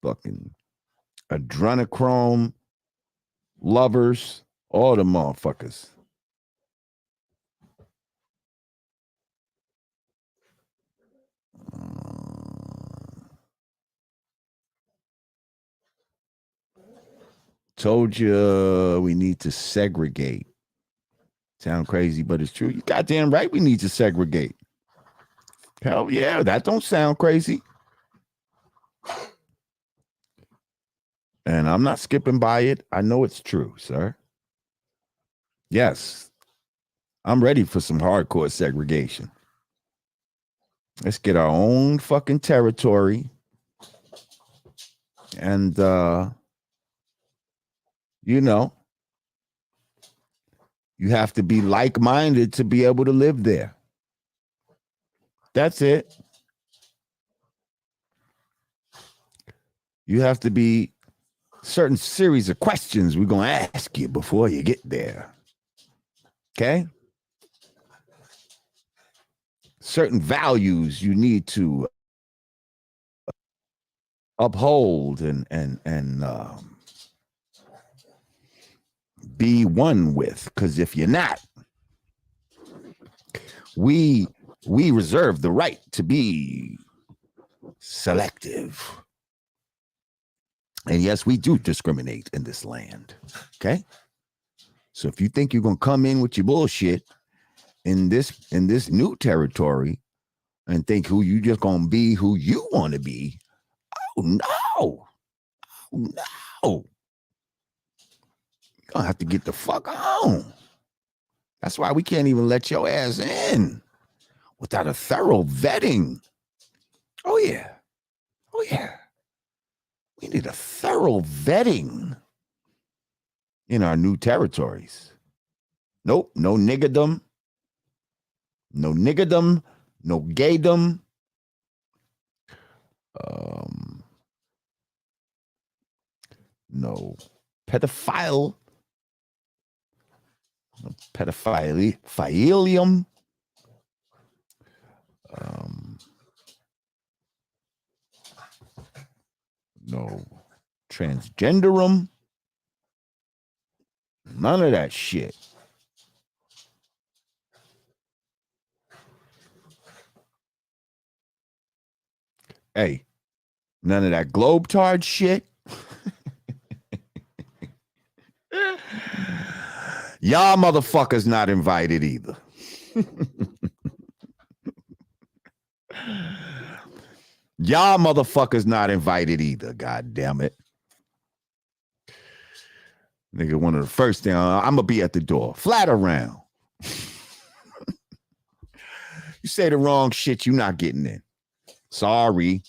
fucking adrenochrome lovers, all the motherfuckers. Told you we need to segregate. Sound crazy, but it's true. You goddamn right we need to segregate. Hell yeah, that don't sound crazy. And I'm not skipping by it. I know it's true, sir. Yes, I'm ready for some hardcore segregation. Let's get our own fucking territory. And, you have to be like-minded to be able to live there. That's it. You have to be certain series of questions we're going to ask you before you get there. Okay? Certain values you need to uphold and be one with, because if you're not, we reserve the right to be selective. And yes, we do discriminate in this land. Okay. So if you think you're gonna come in with your bullshit in this new territory and think who you just gonna be who you want to be, oh no, no, you're gonna have to get the fuck on. That's why we can't even let your ass in without a thorough vetting. Oh yeah, oh yeah. We need a thorough vetting in our new territories. Nope, no niggerdom, no niggerdom, no gaydom. No pedophile, no pedophilium. No transgenderum. None of that shit. Hey, none of that globetard shit. Y'all motherfuckers not invited either. Y'all motherfuckers not invited either. God damn it. Nigga, one of the first things, I'm gonna be at the door. Flat around. You say the wrong shit, you not getting in. Sorry.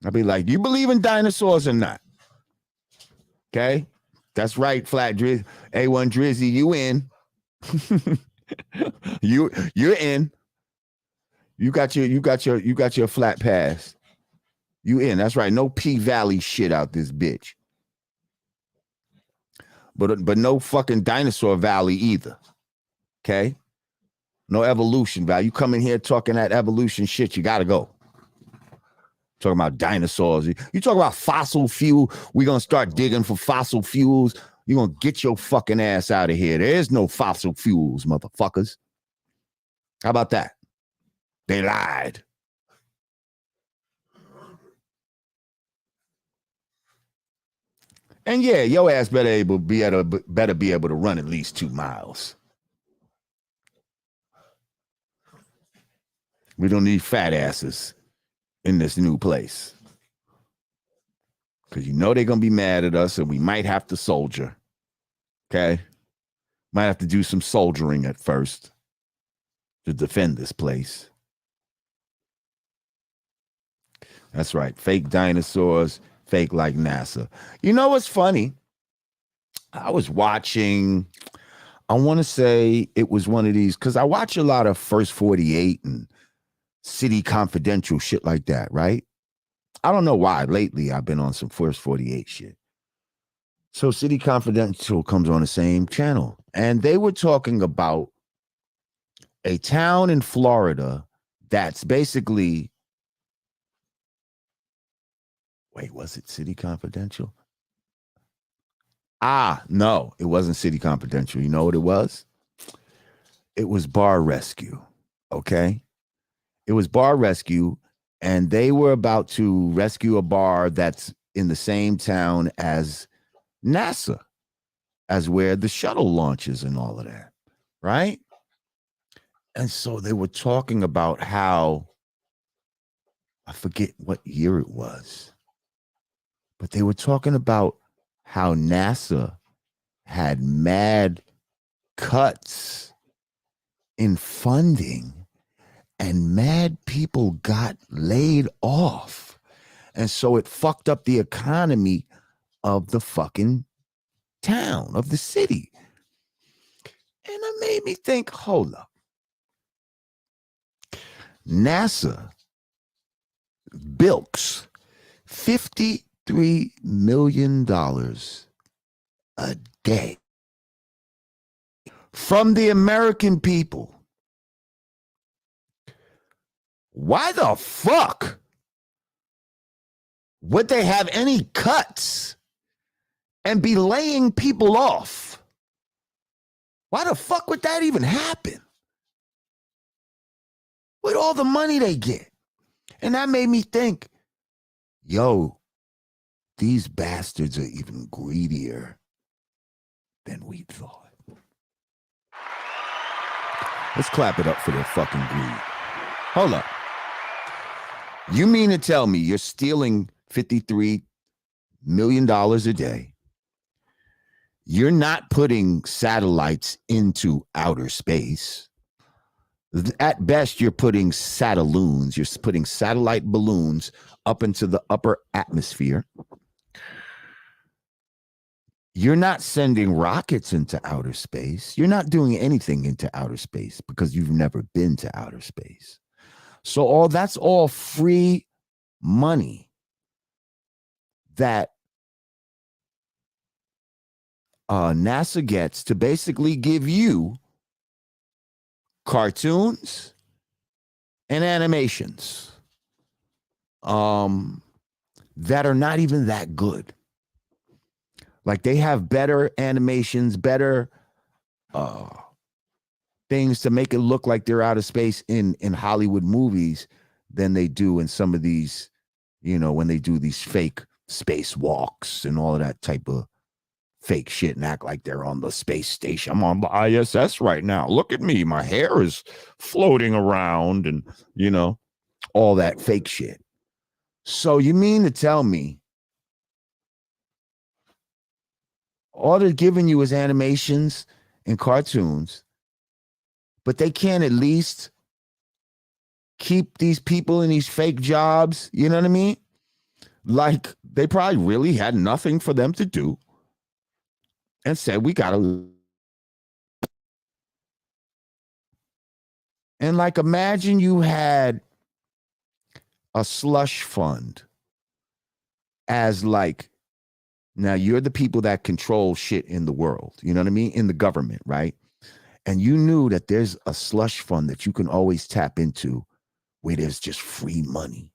I'll be like, you believe in dinosaurs or not? Okay. That's right, Flat Drizzy. A1 Drizzy, you in. You're in. You got your flat pass. You in. That's right. No P-Valley shit out this bitch. But no fucking Dinosaur Valley either. Okay? No evolution valley. You come in here talking that evolution shit, you gotta go. Talking about dinosaurs. You talk about fossil fuel. We're gonna start digging for fossil fuels. You're gonna get your fucking ass out of here. There is no fossil fuels, motherfuckers. How about that? They lied. And yeah, your ass better be able to run at least 2 miles. We don't need fat asses in this new place. Because you know they're going to be mad at us and we might have to soldier. Okay? Might have to do some soldiering at first to defend this place. That's right. Fake dinosaurs, fake like NASA. You know what's funny? I was watching, I want to say it was one of these, because I watch a lot of First 48 and City Confidential shit like that, right? I don't know why. Lately, I've been on some First 48 shit. So City Confidential comes on the same channel. And they were talking about a town in Florida that's basically, wait, was it City Confidential? No, it wasn't City Confidential. You know what it was? It was Bar Rescue, okay? It was Bar Rescue, and they were about to rescue a bar that's in the same town as NASA, as where the shuttle launches and all of that, right? And so they were talking about how, I forget what year it was, but they were talking about how NASA had mad cuts in funding and mad people got laid off. And so it fucked up the economy of the fucking town, of the city. And it made me think, hold up. NASA bilks $53 million a day from the American people. Why the fuck would they have any cuts and be laying people off? Why the fuck would that even happen? With all the money they get. And that made me think, yo, these bastards are even greedier than we thought. Let's clap it up for their fucking greed. Hold up. You mean to tell me you're stealing $53 million a day? You're not putting satellites into outer space. At best, you're putting satelloons. You're putting satellite balloons up into the upper atmosphere. You're not sending rockets into outer space. You're not doing anything into outer space because you've never been to outer space. So that's all free money that NASA gets to basically give you cartoons and animations that are not even that good. Like, they have better animations, better things to make it look like they're out of space in Hollywood movies than they do in some of these, when they do these fake space walks and all of that type of fake shit and act like they're on the space station. I'm on the ISS right now. Look at me. My hair is floating around and, all that fake shit. So you mean to tell me all they're giving you is animations and cartoons, but they can't at least keep these people in these fake jobs? You know what I mean? Like, they probably really had nothing for them to do and said, we got to. And like, imagine you had a slush fund as like, now you're the people that control shit in the world. You know what I mean? In the government, right? And you knew that there's a slush fund that you can always tap into where there's just free money.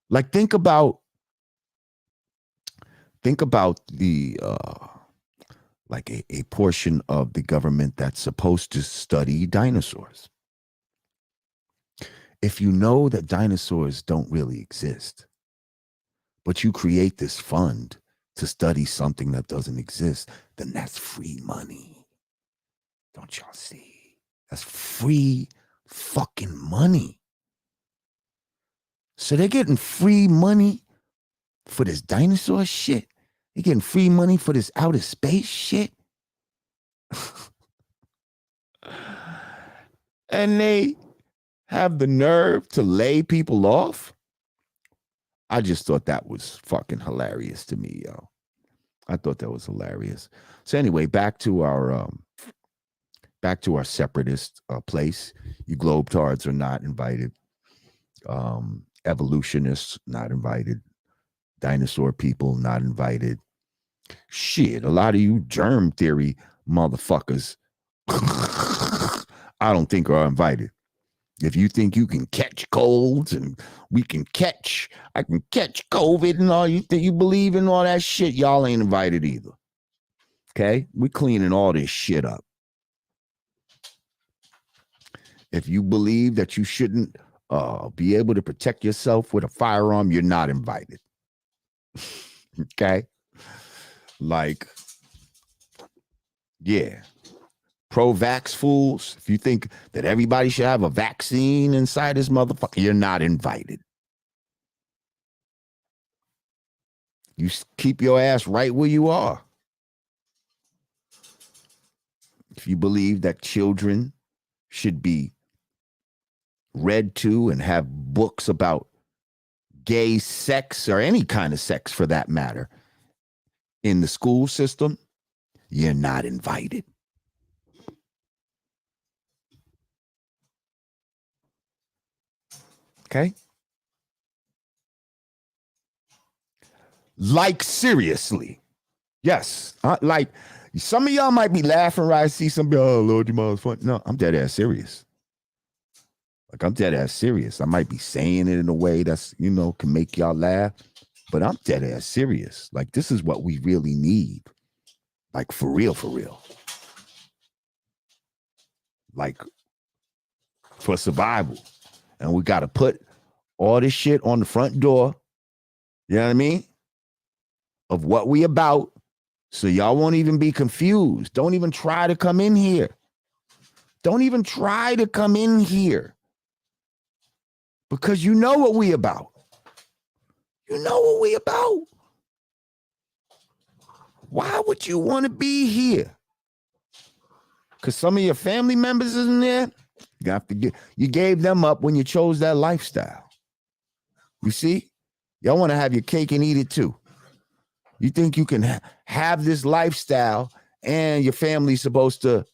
Like, think about the like a portion of the government that's supposed to study dinosaurs. If you know that dinosaurs don't really exist, but you create this fund to study something that doesn't exist, then that's free money. Don't y'all see? That's free fucking money. So they're getting free money for this dinosaur shit. They're getting free money for this outer space shit. And they have the nerve to lay people off. I just thought that was fucking hilarious to me, yo. I thought that was hilarious. So anyway, back to our separatist place. You globetards are not invited. Evolutionists not invited. Dinosaur people not invited. Shit, a lot of you germ theory motherfuckers I don't think are invited. If you think you can catch colds and I can catch COVID and all, you think you believe in all that shit, y'all ain't invited either. Okay? We cleaning all this shit up. If you believe that you shouldn't be able to protect yourself with a firearm, you're not invited. Okay? Like, yeah. Pro-vax fools, if you think that everybody should have a vaccine inside this motherfucker, you're not invited. You keep your ass right where you are. If you believe that children should be read to and have books about gay sex or any kind of sex for that matter in the school system, you're not invited. Okay? Like, seriously. Yes. Like, some of y'all might be laughing, right? I see somebody, oh, Lord, your mom's fun. No, I'm dead ass serious. Like, I'm dead ass serious. I might be saying it in a way that's, can make y'all laugh, but I'm dead ass serious. Like, this is what we really need. Like, for real, for real. Like, for survival. And we got to put all this shit on the front door. You know what I mean? Of what we about. So y'all won't even be confused. Don't even try to come in here. Don't even try to come in here. Because you know what we about. You know what we about. Why would you want to be here? Because some of your family members isn't there. You gave them up when you chose that lifestyle. You see? Y'all want to have your cake and eat it too. You think you can have this lifestyle and your family's supposed to,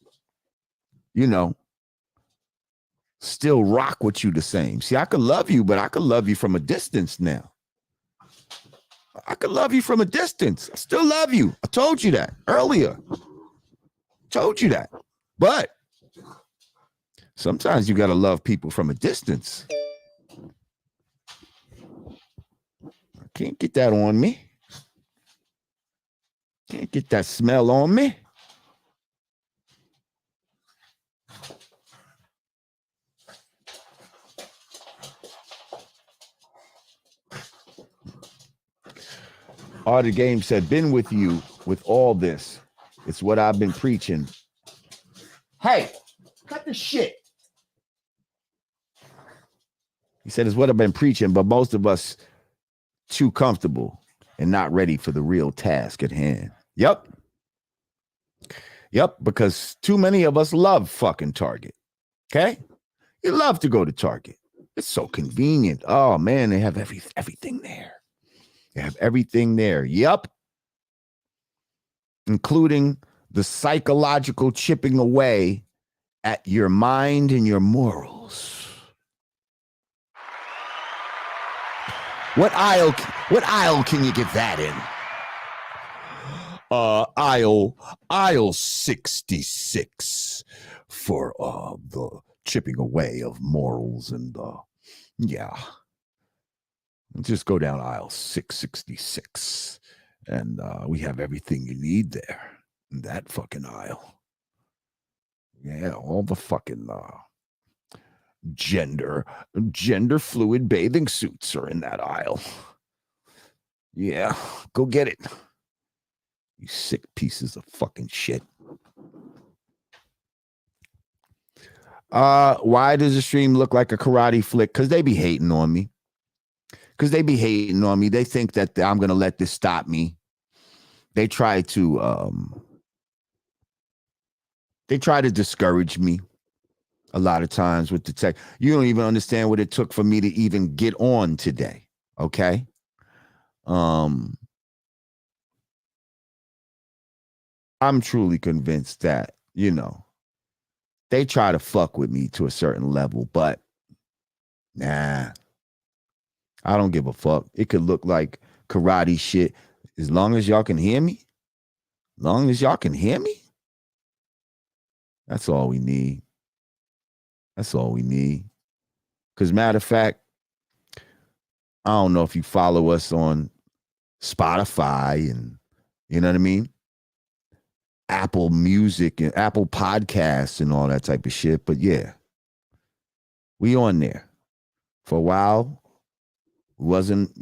still rock with you the same. See, I could love you, but I could love you from a distance now. I could love you from a distance. I still love you. I told you that earlier. Told you that. But sometimes you got to love people from a distance. I can't get that on me. Can't get that smell on me. Art of the Game said, been with you with all this. It's what I've been preaching. Hey, cut the shit. He said, it's what I've been preaching, but most of us too comfortable and not ready for the real task at hand. Yep. Because too many of us love fucking Target. Okay? You love to go to Target. It's so convenient. Oh, man, they have everything there. They have everything there. Yep. Including the psychological chipping away at your mind and your morals. What aisle can you get that in? Aisle 66 for the chipping away of morals and yeah. Just go down aisle 666 and we have everything you need there in that fucking aisle. Yeah, all the fucking gender fluid bathing suits are in that aisle. Yeah, go get it. You sick pieces of fucking shit. Why does the stream look like a karate flick? Because they be hating on me. They think that I'm going to let this stop me. They try to discourage me a lot of times with the tech. You don't even understand what it took for me to even get on today. Okay. I'm truly convinced that, they try to fuck with me to a certain level, but nah, I don't give a fuck. It could look like karate shit. As long as y'all can hear me, that's all we need. Because matter of fact, I don't know if you follow us on Spotify and, you know what I mean? Apple Music and Apple Podcasts and all that type of shit. But yeah, we on there. For a while, we wasn't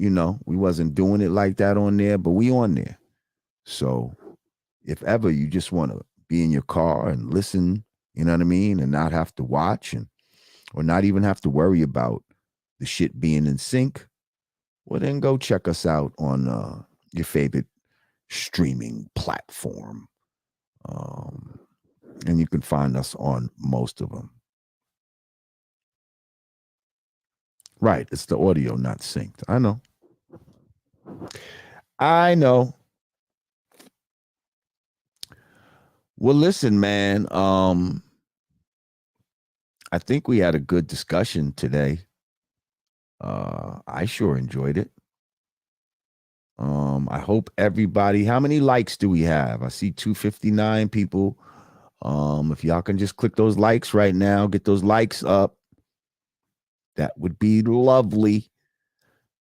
doing it like that on there, but we on there. So if ever you just want to be in your car and listen, you know what I mean, and not have to watch or not even have to worry about the shit being in sync, well, then go check us out on your favorite streaming platform. And you can find us on most of them. Right, it's the audio not synced. I know. Well, listen, man. I think we had a good discussion today. I sure enjoyed it. I hope everybody. How many likes do we have? I see 259 people. If y'all can just click those likes right now, get those likes up. That would be lovely.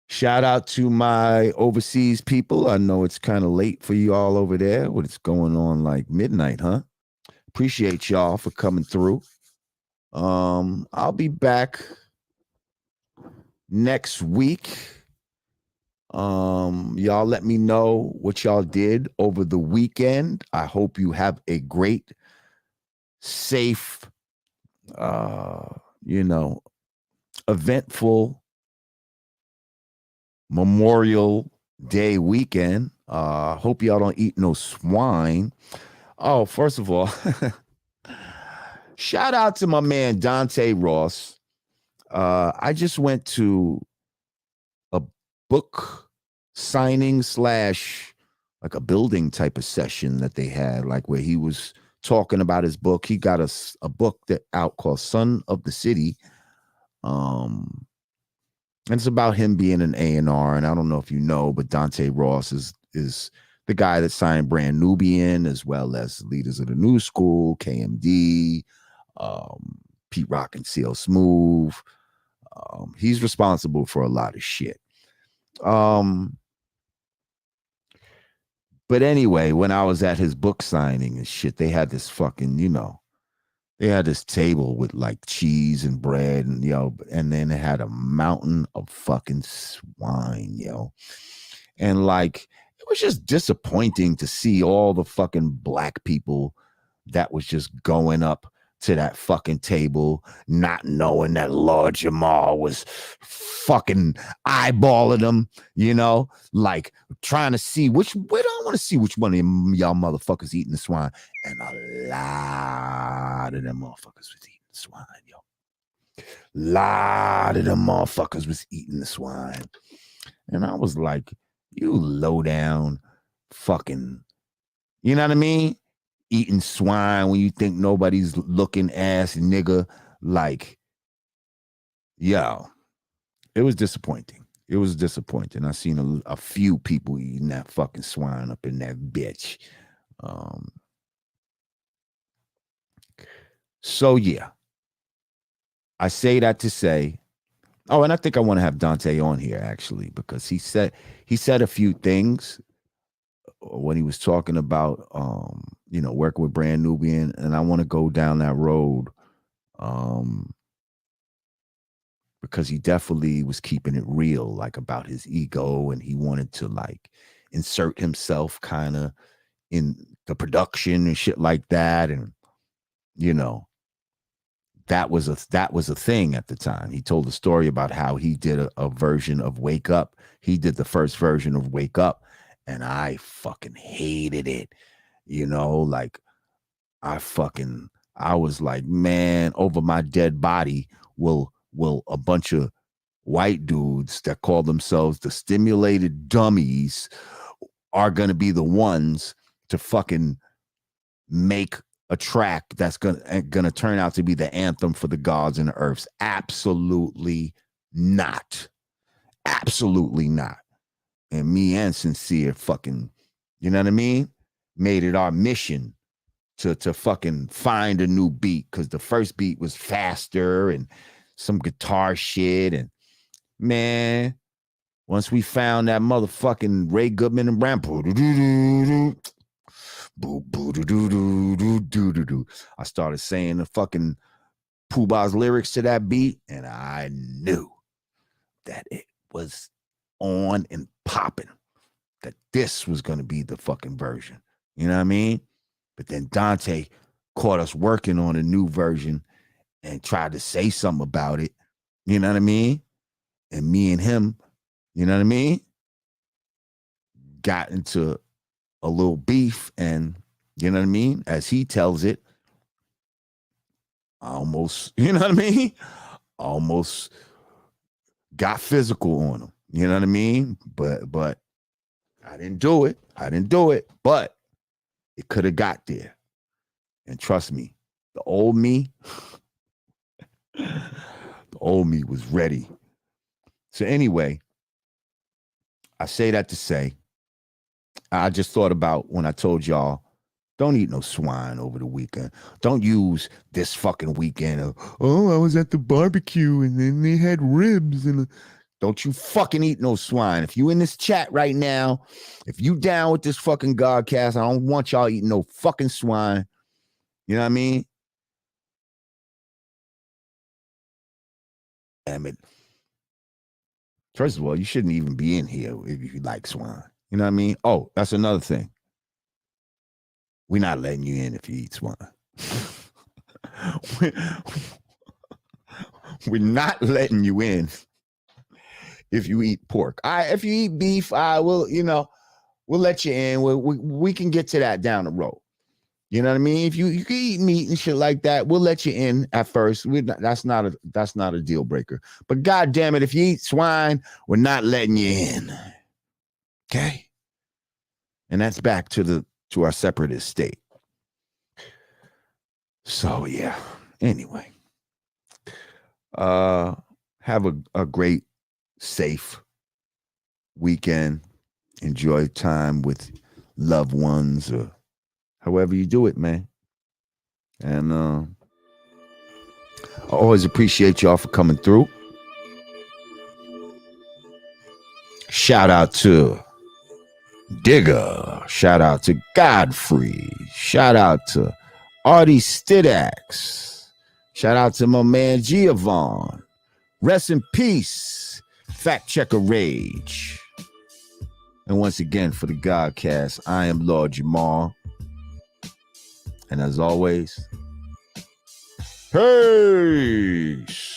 Shout out to my overseas people. I know it's kind of late for you all over there. What it's going on like midnight, huh? Appreciate y'all for coming through. I'll be back next week. Y'all let me know what y'all did over the weekend. I hope you have a great, safe, eventful Memorial Day weekend. Hope y'all don't eat no swine. Oh, first of all, shout out to my man Dante Ross. I just went to a book signing / like a building type of session that they had, like where he was talking about his book. He got a book that out called Son of the City. And it's about him being an A&R. And I don't know if you know, but Dante Ross is the guy that signed Brand Nubian, as well as Leaders of the New School, KMD, Pete Rock and CL Smooth. He's responsible for a lot of shit. But anyway, when I was at his book signing and shit, they had this fucking, they had this table with like cheese and bread and, and then it had a mountain of fucking swine, And like, it was just disappointing to see all the fucking black people that was just going up to that fucking table, not knowing that Lord Jamar was fucking eyeballing them, like trying to see I want to see which one of y'all motherfuckers eating the swine. And a lot of them motherfuckers was eating the swine, lot of them motherfuckers was eating the swine. And I was like, you low down fucking, you know what I mean? Eating swine when you think nobody's looking, ass nigga. Like, yo, it was disappointing. It was disappointing. I seen a few people eating that fucking swine up in that bitch. So yeah, I say that to say, and I think I want to have Dante on here actually, because he said a few things when he was talking about working with Brand Nubian, and I want to go down that road because he definitely was keeping it real, like about his ego, and he wanted to like insert himself kind of in the production and shit like that, and that was a thing at the time. He told a story about how he did a version of Wake Up. He did the first version of Wake Up, and I fucking hated it. Like I was like, man, over my dead body will a bunch of white dudes that call themselves the stimulated dummies are going to be the ones to fucking make a track that's gonna turn out to be the anthem for the gods and the earths. Absolutely not. Absolutely not. And me and Sincere fucking, you know what I mean? Made it our mission to fucking find a new beat, because the first beat was faster and some guitar shit. And man, once we found that motherfucking Ray Goodman and Bram, I started saying the fucking Pooh Bah's lyrics to that beat, and I knew that it was on and popping, that this was going to be the fucking version. You know what I mean? But then Dante caught us working on a new version and tried to say something about it. You know what I mean? And me and him, you know what I mean, got into a little beef, and you know what I mean? As he tells it, almost, you know what I mean? Almost got physical on him. You know what I mean? But I didn't do it. But it could have got there. And trust me, the old me was ready. So anyway, I say that to say, I just thought about when I told y'all, don't eat no swine over the weekend. Don't use this fucking weekend of, I was at the barbecue and then they had ribs. And don't you fucking eat no swine. If you in this chat right now, if you down with this fucking Godcast, I don't want y'all eating no fucking swine. You know what I mean? Damn it. First of all, you shouldn't even be in here if you like swine. You know what I mean? Oh, that's another thing. We're not letting you in if you eat swine. We're not letting you in if you eat pork. If you eat beef, we'll let you in. We can get to that down the road. You know what I mean? If you can eat meat and shit like that, we'll let you in at first. That's not a deal breaker. But God damn it, if you eat swine, we're not letting you in. Okay? And that's back to our separatist state. So yeah. Anyway. Have a great, safe weekend. Enjoy time with loved ones or however you do it, man. And I always appreciate y'all for coming through. Shout out to Digger. Shout out to Godfrey. Shout out to Artie Stidax. Shout out to my man Giovanni. Rest in peace, Fact Checker Rage. And once again, for the Godcast, I am Lord Jamar. And as always, peace.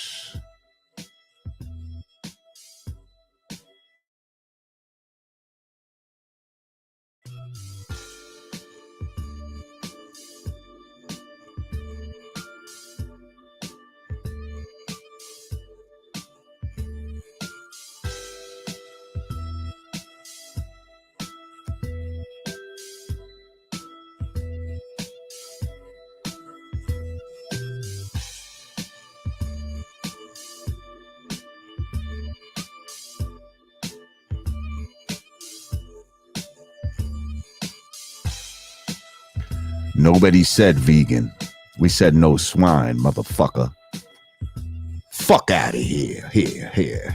Nobody said vegan. We said no swine, motherfucker. Fuck out of here. Here.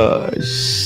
Shit.